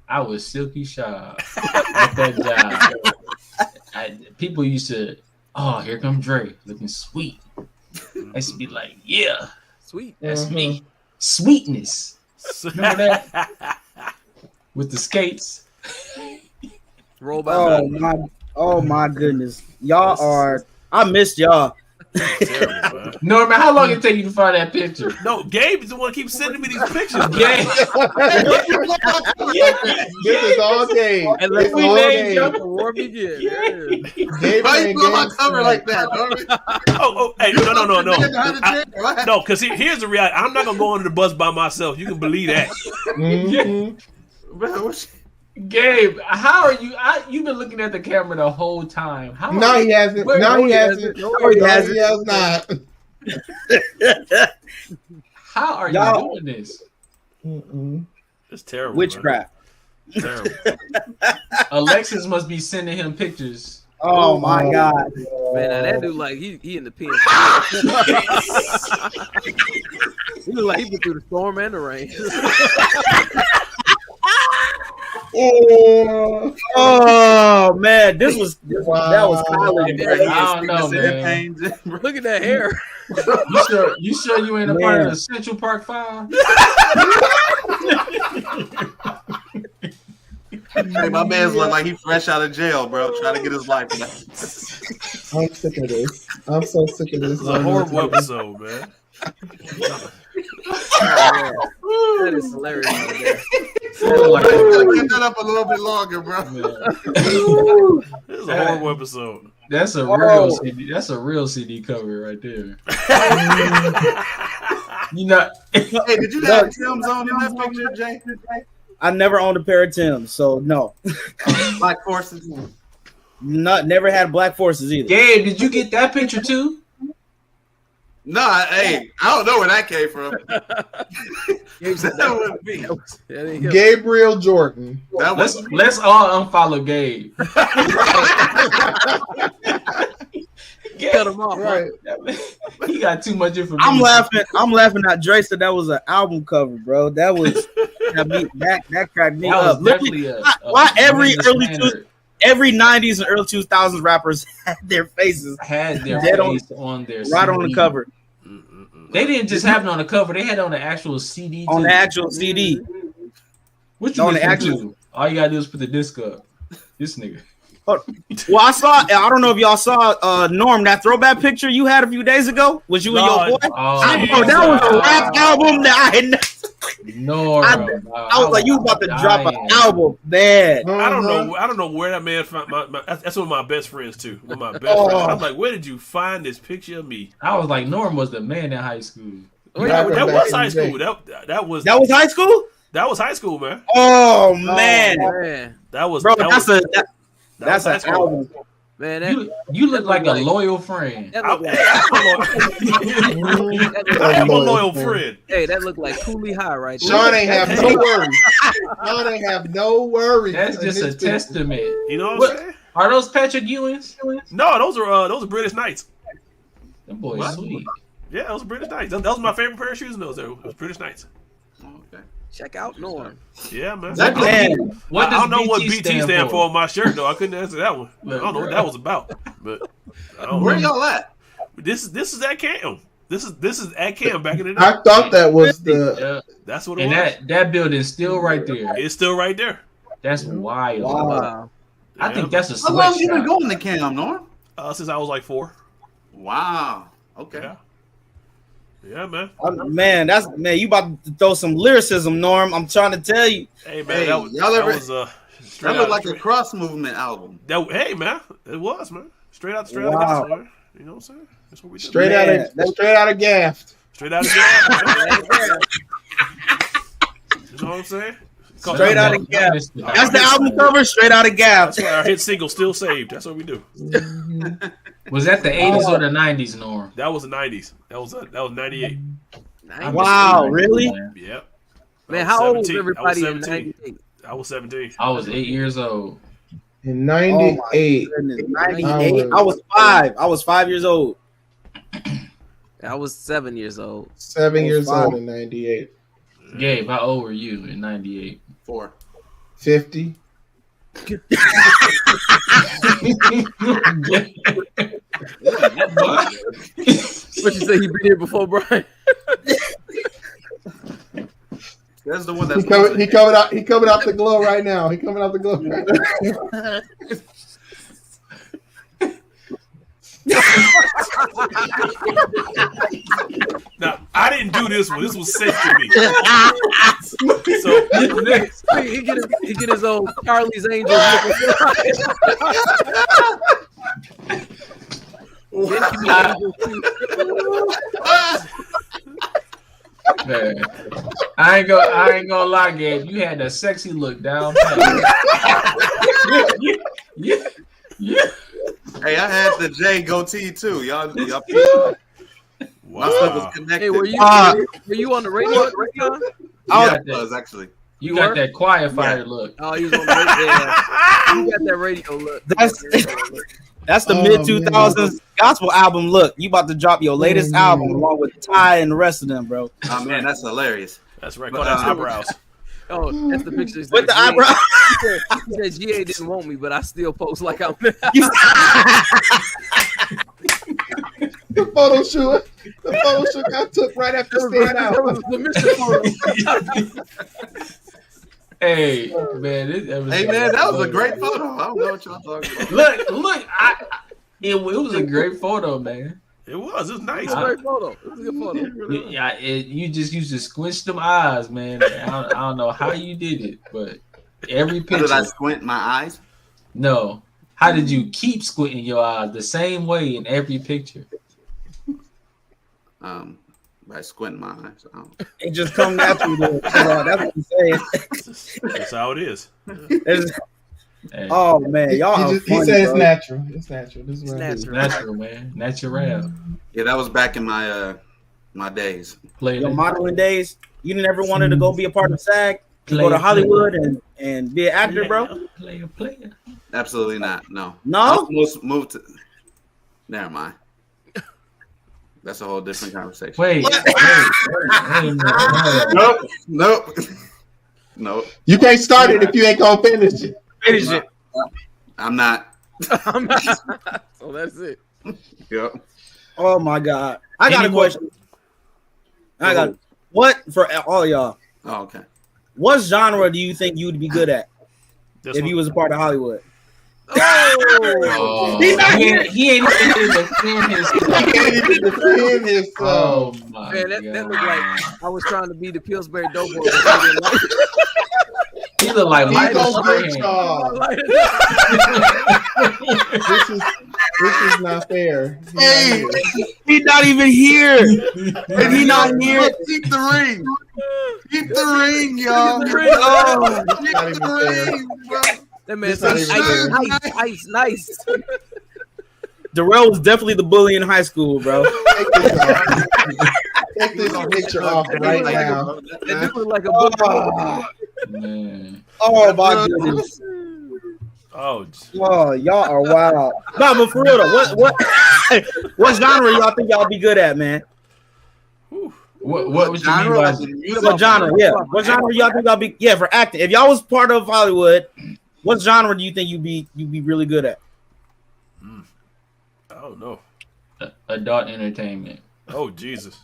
I was silky sharp at that job. People used to, here comes Dre, looking sweet. I used to be like, yeah, sweet. That's me. Sweetness. Remember that? With the skates. Oh my goodness. Y'all are. I missed y'all. Terrible, Norman, how long it take you to find that picture? No, Gabe is the one who keeps sending me these pictures. Gabe. This is all Gabe. And let's name the war begin. Why you put my cover like that? Hey, no. No, because here's the reality. I'm not gonna go under the bus by myself. You can believe that. Mm-hmm. Gabe, how are you? You've been looking at the camera the whole time. No, he hasn't. No, he hasn't. He has not. How are you doing this? It's terrible. Witchcraft. Terrible. Alexis must be sending him pictures. Oh my God, man! That dude, like he in the pen. He looked like he been through the storm and the rain. Oh man, that was college. I don't know, man. Look at that hair. You sure you ain't a part of the Central Park 5? Hey, my man's look like he fresh out of jail, bro. Trying to get his life back. I'm sick of this. I'm so sick of this. It's a horrible episode, man. That is hilarious. Get that up a little bit longer, bro. It's a horrible episode. That's a real CD. That's a real CD cover right there. You know. Hey, did you have Tim's on in that picture, Jay? I never owned a pair of Timbs, so no. Black Forces. Never had Black Forces either. Gabe, did you get that picture too? No, I don't know where that came from. That wouldn't be. Gabriel Jordan. Let's all unfollow Gabe. Cut him off, right? He got too much information. I'm laughing at Dre said that was an album cover, bro. That was that cracked me up. Why every every 90s and early 2000s rappers had their faces on their right on the cover. They didn't just have it on the cover; they had it on the actual CD. On the actual CD. Which on the actual? All you gotta do is put the disc up. This nigga. Well, I don't know if y'all saw Norm, that throwback picture you had a few days ago. Was you and your boy? That was a rap album that I had. No, I was like, you about to drop an album, man. I don't know where that man found that's one of my best friends too. One of my best friends. I'm like, where did you find this picture of me? I was like, Norm was the man in high school. That was high school. That was high school. That was high school, man. Oh man, that was bro. That's an album. Man, you look like a loyal friend. I'm a loyal friend. Hey, that looked like Cooley High right there. Sean ain't have no worries. Sean ain't have no worries. That's just a testament. You know what I'm saying? Are those Patrick Ewings? No, those are British Knights. Them boys sweet. Yeah, those are British Knights. That was my favorite pair of shoes in those. It was British Knights. Okay. Check out Norm. Yeah, man. I don't know what BT stand for on my shirt though. I couldn't answer that one. I don't know what that was about. But where y'all at? This is at Cam. This is at Cam back in the day. I thought that was the. That's what it was. And that building's still right there. It's still right there. That's wild. Wow. I think that's a sweatshop. How long you been going to Cam, Norm? Since I was like 4. Wow. Okay. Yeah, man. You about to throw some lyricism, Norm. I'm trying to tell you. Hey, man, that was that looked like a cross movement album. Hey, man, it was, man. Straight out the castle, man. You know what I'm saying? That's what we did. Straight out of Gaft. Straight out of Gaft. You know what I'm saying? Straight out of Gaff. That's the album cover. Straight out of Gaff. That's why our hit single still saved. That's what we do. Was that the 80s or the 90s, Norm? That was the 90s. That was 98. Wow, really? Yep. Man, how old was everybody in 98? I was 17. I was 8 years old. In 98. 98. I was 5. I was 5 years old. I was 7 years old. 7 years old in 98. Gabe, how old were you in 98? 4. 50. What you say? He been here before, Brian? That's the one that's he coming out the glow right now. He coming out the glow right Now, I didn't do this one. This was sent to me. So he get his old Charlie's Angels. Man, I ain't gonna lie, Gabe. You had a sexy look down. Yeah. Hey, I had the J goatee too. Y'all. Wow. My stuff was connected. Hey, were you on the radio at that time? I was actually. You got that quiet fire look. Oh, you was on the radio. You got that radio look. That's the mid 2000s gospel album. Look, you about to drop your latest album along with Ty and the rest of them, bro. Oh man, that's hilarious. That's right. Call that eyebrows. Oh, that's the picture. With the eyebrows. He said GA didn't want me, but I still post like I'm. The photo shoot I took right after staying out. Hey man, that was a great photo. I don't know what y'all talking about. Look, it was a great photo, man. It was nice. It was a great photo. It was a good photo. Yeah, you just used to squinch them eyes, man. I don't know how you did it, but every picture. Did I squint my eyes? No. How did you keep squinting your eyes the same way in every picture? By squinting my eyes. It just comes naturally. That's what I'm saying. That's how it is. Oh man, y'all. He said it's natural. It's natural. This is what it's natural, man. Natural. Yeah, that was back in my my days. Your modeling days. You never wanted to go be a part of SAG, go to Hollywood and be an actor, bro. Player. Absolutely not. No. No. Moved to. Never mind. That's a whole different conversation. Wait. Nope. You can't start it if you ain't gonna finish it. I'm not. So that's it. Yep. Oh my God. I got a question. What for all y'all? Oh, okay. What genre do you think you'd be good at if you was a part of Hollywood? Oh, he ain't even defend himself. Oh my man, that looked like I was trying to be the Pillsbury Doughboy. He look like Michael. This is not fair. He's not even here. And he not here. Keep the ring. Keep the ring, y'all. Keep the ring, bro. That man said nice. Darrell was definitely the bully in high school, bro. Take this picture off right now. That looked like a book. Man. Oh my goodness. Oh, y'all are wild. No, but for real though, what genre y'all think y'all be good at, man? What genre? What genre? Yeah, what genre y'all think y'all be? Yeah, for acting. If y'all was part of Hollywood, what genre do you think you'd be really good at? I don't know. Adult entertainment. Oh Jesus.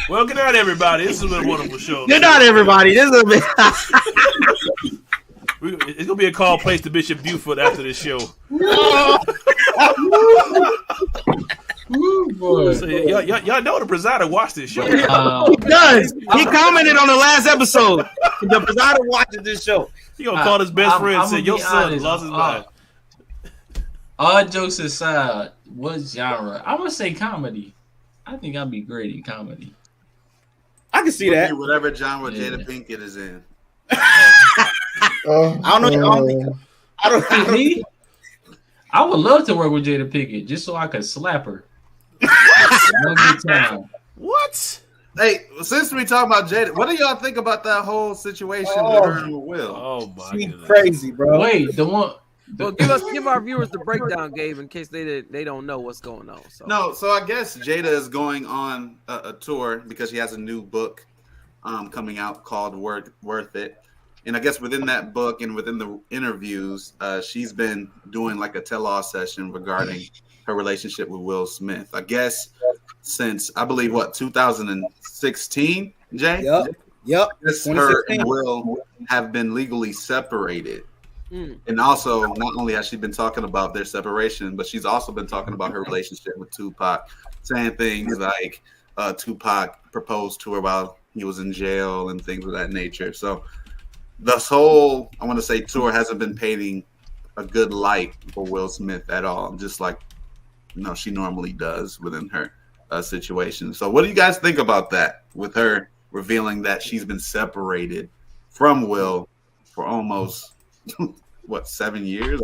Well, good night, everybody. This has been a wonderful show. Good night, everybody. This is it's gonna be a call placed to Bishop Buford after this show. Ooh, boy. So, y'all know the presider watched this show. He does. He commented on the last episode. The presider watches this show. He gonna call his best friend and say, "Your son lost his mind." All jokes aside, what genre? I would say comedy. I think I'd be great in comedy. I can see that. Whatever genre Jada Pinkett is in. I don't know. I would love to work with Jada Pinkett just so I could slap her. One good time. What? Hey, since we talk about Jada, what do y'all think about that whole situation with her and Will? Oh my goodness. Crazy, bro. Wait, the one. Well, give our viewers the breakdown, Gabe, in case they don't know what's going on. So I guess Jada is going on a tour because she has a new book coming out called Worth It. And I guess within that book and within the interviews, she's been doing like a tell-all session regarding her relationship with Will Smith. I guess since, I believe, 2016, Jay? Yep. Her and Will have been legally separated. And also, not only has she been talking about their separation, but she's also been talking about her relationship with Tupac, saying things like Tupac proposed to her while he was in jail and things of that nature. So this whole, I want to say, tour hasn't been painting a good light for Will Smith at all, just like she normally does within her situation. So what do you guys think about that, with her revealing that she's been separated from Will for almost 7 years?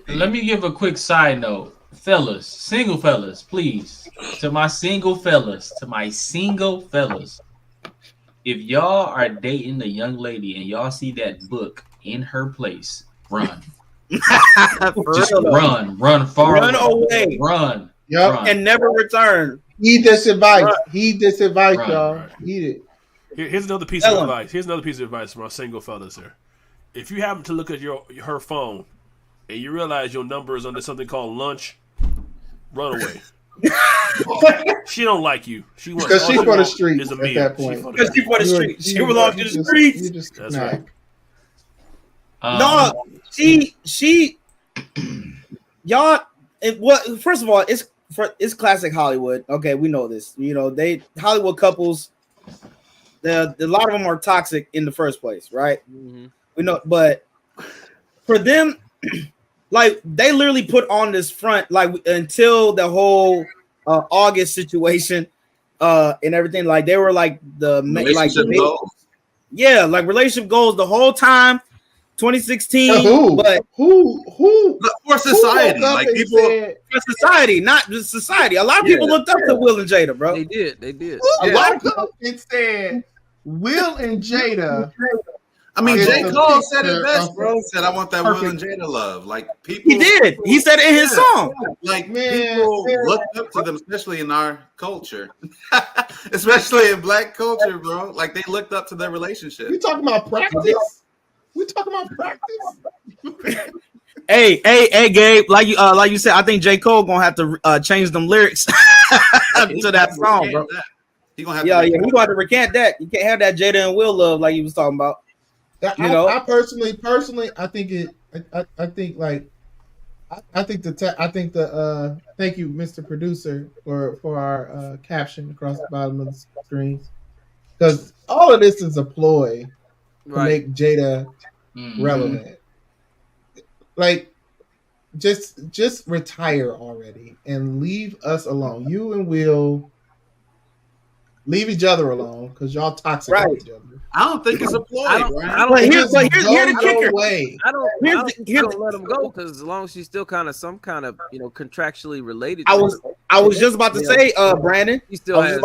Let me give a quick side note. Fellas, single fellas, please. To my single fellas. If y'all are dating a young lady and y'all see that book in her place, run. Just run far, run away, run, and never return. Heed this advice. Heed this advice, y'all. Heed it. Here's another piece of advice. Here's another piece of advice from our single fellas here. If you happen to look at her phone and you realize your number is under something called lunch, run away. She don't like you. Because she's for the streets at that point. Because she's for the streets. She belongs to the streets. That's right. No, she, y'all. First of all, it's classic Hollywood. Okay, we know this. You know, Hollywood couples. A lot of them are toxic in the first place, right? Mm-hmm. We know, but for them, like they literally put on this front, like until the whole August situation and everything. Like they were like relationship goals the whole time. 2016, but who for society, like people for society, not just society. A lot of people looked up to Will and Jada, bro. They did. A lot of people said Will and Jada. I mean, J. Cole said it best, bro. He said, "I want that Will and Jada love." Like people, he did. He said it in his song. Like people looked up to them, especially in our culture, especially in Black culture, bro. Like they looked up to their relationship. You talking about practice? We talking about practice. Hey, Gabe. Like you said, I think J. Cole gonna have to change them lyrics to that song, bro. He gonna have to recant that. You can't have that Jada and Will love like you was talking about. I personally, I think thank you, Mr. Producer, for our caption across the bottom of the screen, because all of this is a ploy to make Jada relevant. Like, just retire already and leave us alone. You and Will leave each other alone because y'all toxic with each other. I don't think it's a ploy. Here's the kicker. I don't let him go because as long as she's still kind of contractually related. I was just about to say, Brandon. He still has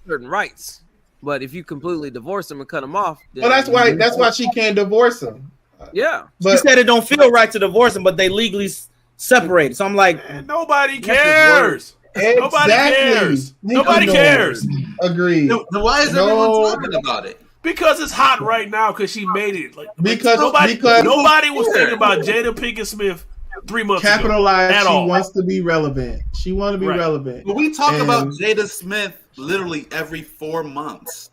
certain rights. But if you completely divorce him and cut him off, well, that's why she can't divorce him. Yeah, but she said it don't feel right to divorce him, but they legally separated. So I'm like, nobody cares. Exactly. Nobody cares. Nobody cares. Agreed. Then why is everyone talking about it? Because it's hot right now. Because she made it. Because nobody was thinking about Jada Pinkett Smith 3 months ago. Capitalize. She wants to be relevant. She wants to be relevant. But we talk about Jada Smith literally every 4 months.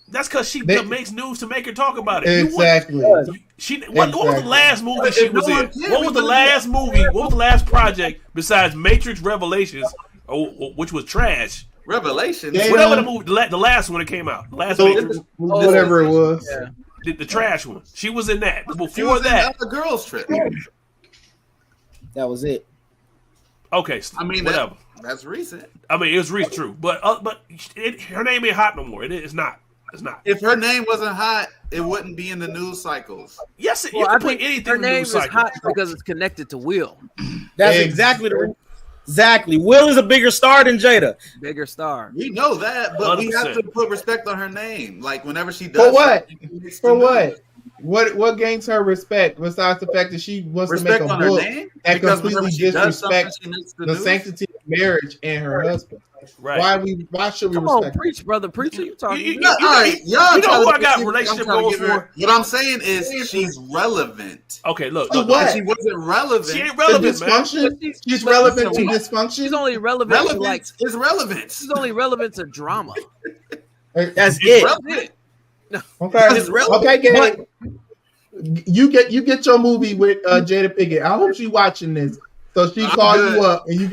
That's because she makes news to make her talk about it. Exactly. What was the last movie she was in? What was the last movie? What was the last project besides Matrix Revelations, which was trash? Revelations? Whatever the movie, the last one that came out. Whatever it was. The trash one. She was in that. Before that, the girls trip. That was it. Okay, I mean, whatever. That's recent. I mean, it was recent, true, but her name ain't hot no more. It's not. It's not. If her name wasn't hot, it wouldn't be in the news cycles. Yes, you can put anything her in the name news is cycle. hot because it's connected to Will. That's exactly the reason. Exactly. Will is a bigger star than Jada. Bigger star. We know that, but 100%. We have to put respect on her name. Like whenever she does. For what? For what? What gains her respect besides the fact that she wants respect to make a book that completely disrespects the sanctity of marriage and her husband? Right. Why should we respect? On, preach, brother, preacher. You talking? You know who I got relationship goals for? What I'm saying is she's relevant. Okay, look. What? She wasn't relevant. She ain't relevant, man. She's relevant to dysfunction. She's only relevant. Relevance is relevant. She's only relevant to drama. That's it. Okay, Gabe. You get your movie with Jada Pinkett. I hope she's watching this, so she calls you up and you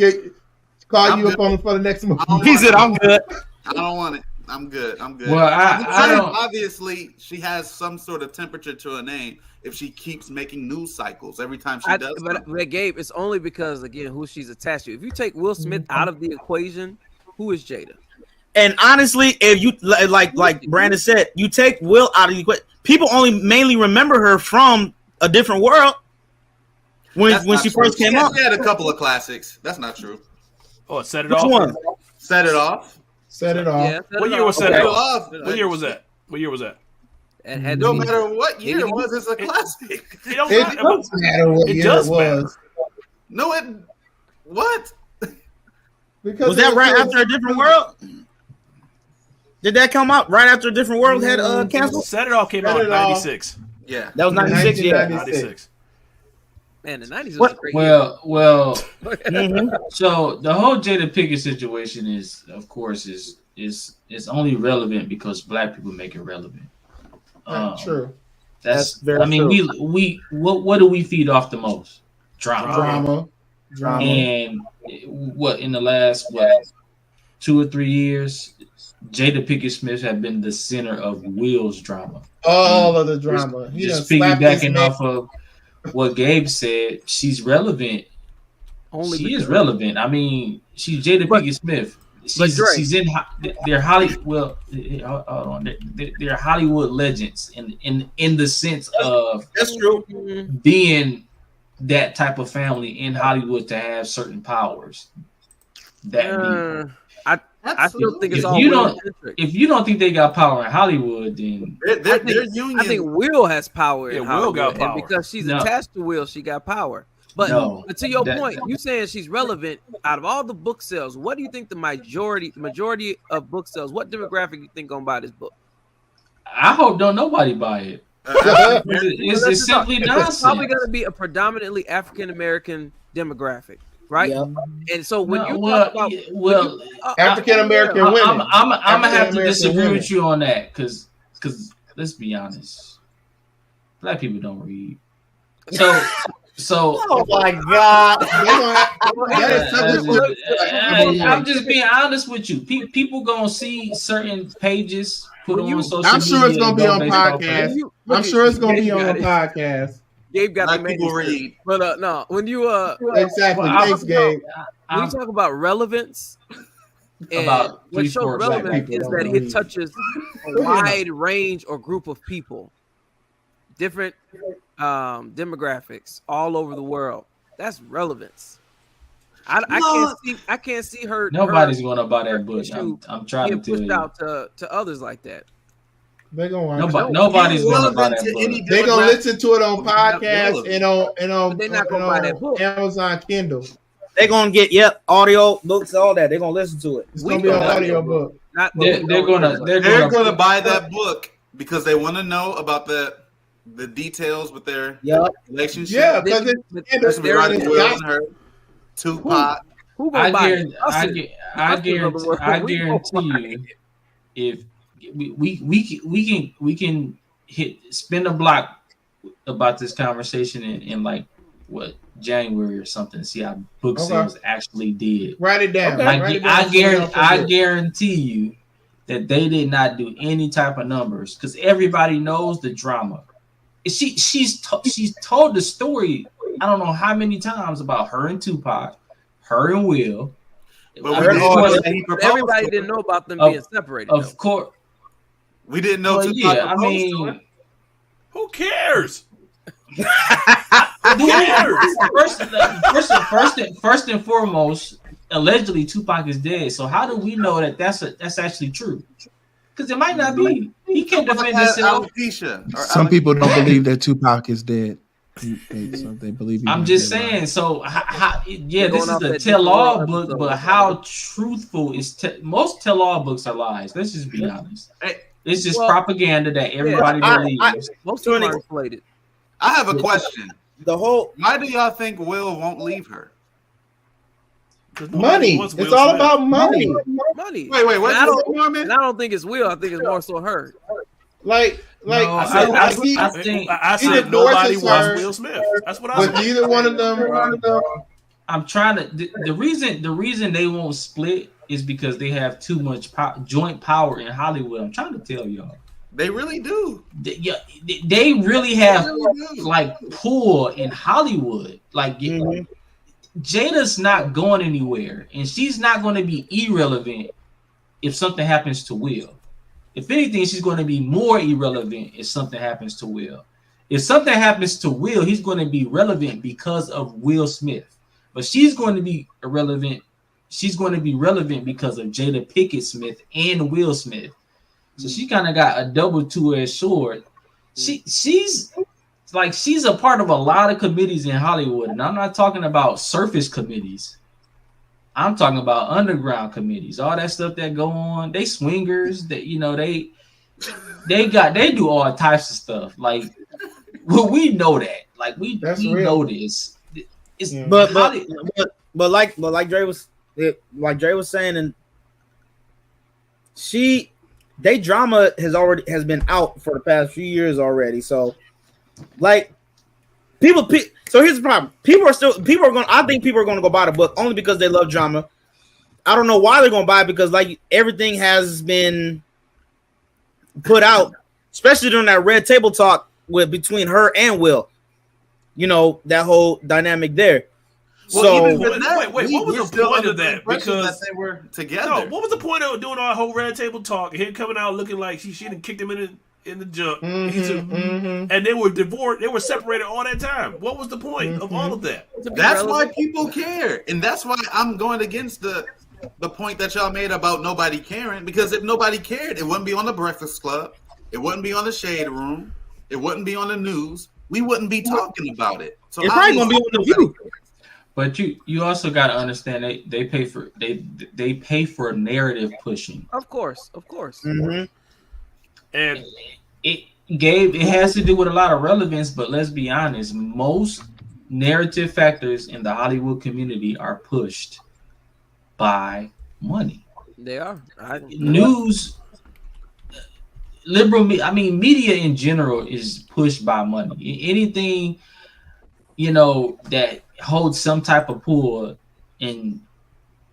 up for the next movie. He said, "I'm good." I don't want it. I'm good. Well, I don't. Obviously, she has some sort of temperature to her name if she keeps making news cycles every time she does. But Gabe, it's only because again who she's attached to. If you take Will Smith out of the equation, who is Jada? And honestly, if you like Brandon said, you take Will out of the equation, people only mainly remember her from A Different World when she first came out. She had a couple of classics. That's not true. Oh, Set It Which Off. one? Set It Off. Set It Off. Yeah, What year was Set It Off? What year was that? No matter what year it was, it's a classic. It doesn't matter what year it was. No, what? Because was that right after A Different World? Did that come out right after A Different World had canceled? Set It Off came out in 96. Yeah. That was 96, yeah. 96. Man, the 90s was a great year. So the whole Jada Pinkett situation is, of course, is only relevant because black people make it relevant. True. That's very true. We what do we feed off the most? Drama. And what in the last 2 or 3 years, Jada Pinkett Smith have been the center of Will's drama. All of the drama. Just piggybacking off of what Gabe said, she's relevant. She is relevant. I mean, she's Jada Pinkett Smith. She's in they're Hollywood. Well, hold on. They're Hollywood legends in the sense of that's true being that type of family in Hollywood to have certain powers. I still think it's all. If you don't think they got power in Hollywood, then I think Will has power. Yeah, in Hollywood, Will got power, and because she's attached to Will, she got power. But to your point, you saying she's relevant out of all the book sales. What do you think the majority of book sales? What demographic you think gonna buy this book? I hope don't nobody buy it. It's simply nonsense. It's probably gonna be a predominantly African American demographic, right? Yep. And so when talk about African American women, I'm gonna have to disagree with you on that because let's be honest, black people don't read. So oh my God! I'm just being honest with you. People gonna see certain pages put on social media. I'm sure it's gonna be on podcast. I'm sure it's gonna be on a podcast. Gabe got like people read, but no, when you exactly. Thanks, Gabe. When you talk about relevance, and what shows relevance is that it touches a wide range or group of people, different demographics all over the world. That's relevance. I can't see her. Nobody's gonna buy that book. I'm trying to tell you. Out to others like that. They're gonna watch nobody's gonna buy that book. They're gonna listen to it on podcast and on they're not gonna buy that book. Amazon Kindle. They're gonna get audio books, all that. They're gonna listen to it. It's gonna be an audio book. They're gonna buy that book because they want to know about the details with their relationship. Yeah, because it's her, Tupac. I guarantee you, if we can spin a block about this conversation in like what January or something. See how book sales actually did. Write it down. I guarantee you that they did not do any type of numbers because everybody knows the drama. She's told the story. I don't know how many times about her and Tupac, her and Will. But everybody didn't know about them being separated. Of course, we didn't know. Well, yeah, I mean, who cares? Who cares? First and foremost, allegedly Tupac is dead. So how do we know that that's actually true? Because it might not be. He can't defend himself. Some people don't believe that Tupac is dead. They believe. I'm just saying. So, this is a tell-all book, but how truthful is most tell-all books are lies? Let's just be honest. It's just propaganda that everybody believes. Most of them are inflated. I have a question. Why do y'all think Will won't leave her? Money. It's all about money. Money. Wait. I don't think it's Will. I think it's more so her. I said nobody wants Will Smith. That's what I said. But either one of them. I'm trying to. The reason they won't split is because they have too much joint power in Hollywood. I'm trying to tell y'all. They really do. They really have like pull in Hollywood. Like Jada's not going anywhere, and she's not going to be irrelevant if something happens to Will. If anything, she's going to be more irrelevant if something happens to Will. If something happens to Will, he's going to be relevant because of Will Smith. But she's going to be irrelevant. She's going to be relevant because of Jada Pinkett Smith and Will Smith. So she kind of got a double two-edged sword. She's a part of a lot of committees in Hollywood, and I'm not talking about surface committees. I'm talking about underground committees, all that stuff that go on. They swingers, that they do all types of stuff. Like, well, we know that. Like we know this. It's but like Dre was saying, and they drama has been out for the past few years already. So like so here's the problem. I think people are going to go buy the book only because they love drama. I don't know why they're going to buy it, because like everything has been put out, especially during that red table talk between her and Will. That whole dynamic there. Well, so wait, what was the point of that? Because they were together. No, what was the point of doing our whole red table talk and him coming out looking like she done kicked him in the junk? And they were divorced. They were separated all that time. What was the point of all of that? That's why people care, and that's why I'm going against the point that y'all made about nobody caring. Because if nobody cared, it wouldn't be on the Breakfast Club. It wouldn't be on the Shade Room. It wouldn't be on the news. We wouldn't be talking about it. So it's probably gonna be on the View. But you also got to understand they pay for narrative pushing. Of course. Mm-hmm. And it has to do with a lot of relevance. But let's be honest, most narrative factors in the Hollywood community are pushed by money. They are. News, liberal. Media in general is pushed by money. Anything, that holds some type of pull in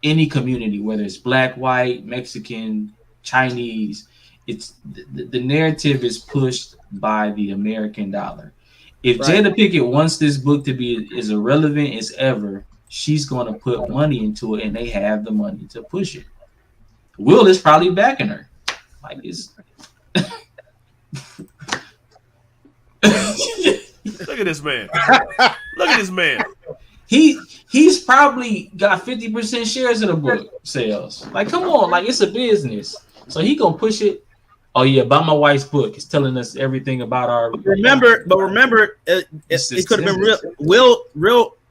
any community, whether it's black, white, Mexican, Chinese, it's the narrative is pushed by the American dollar. If Jada Pinkett wants this book to be as irrelevant as ever, she's going to put money into it, and they have the money to push it. Will is probably backing her. Like it's. Look at this man. Look at this man. He's probably got 50% shares of the book sales. Like, come on, like it's a business. So he gonna push it. Oh yeah, buy my wife's book. It's telling us everything about our. Remember, it could have been real.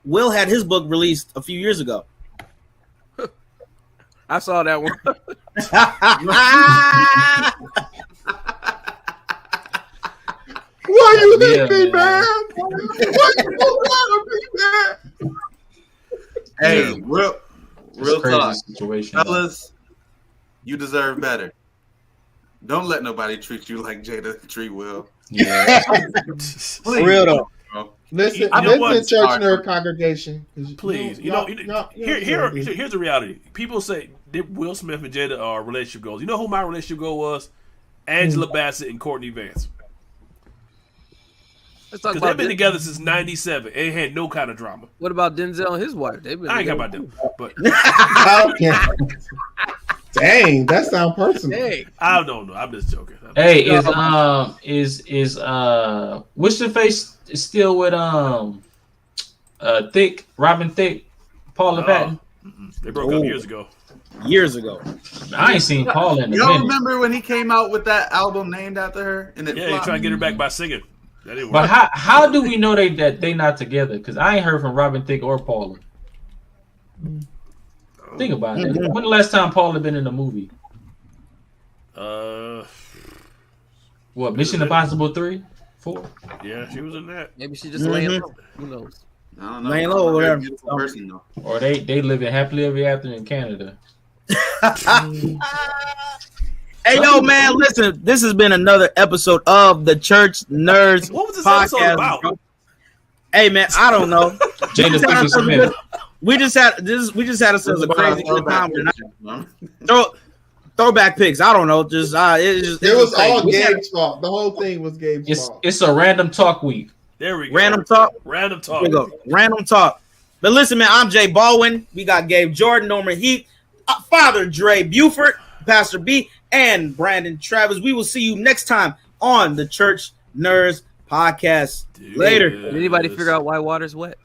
Will had his book released a few years ago. I saw that one. Why you hit me, man? Why you want me, man? Hey, real talk, situation, fellas. You deserve better. Don't let nobody treat you like Jada treat Will. Yeah, for real though. Listen, to church nerd congregation. Please, here's the reality. People say Will Smith and Jada are relationship goals. You know who my relationship goal was? Angela Bassett and Courtney Vance. Because they've been together since '97 and had no kind of drama. What about Denzel and his wife? I ain't talking about them, but dang, that sounds personal. Dang. I don't know. I'm just joking. Hey, is what's the face still with Thicke, Robin Thicke, Paula Patton? They broke up years ago. I ain't seen Paula in a minute. Y'all remember when he came out with that album named after her? And he tried to get her back by singing. That didn't but work. how do we know that they not together? Because I ain't heard from Robin Thicke or Paula. Think about it. When the last time Paula been in a movie? What, Mission Impossible 3? 4? Yeah, she was in that. Maybe she just laying low. Who knows? I don't know. Laying low over there. Person, though. Or they living happily ever after in Canada. Hey, yo, man, listen. This has been another episode of the Church Nerds What was this podcast. episode about? Bro. Hey, man, I don't know. We just had us as a crazy good time tonight. Throwback picks. I don't know. It was all Gabe's fault. The whole thing was Gabe's fault. It's a random talk week. There we go. Random talk. Here we go. Random talk. But listen, man, I'm Jay Baldwin. We got Gabe Jordan, Norman Heath, Father Dre Buford, Pastor B, and Brandon Travis. We will see you next time on the Church Nerds podcast. Later. Did anybody figure out why water's wet?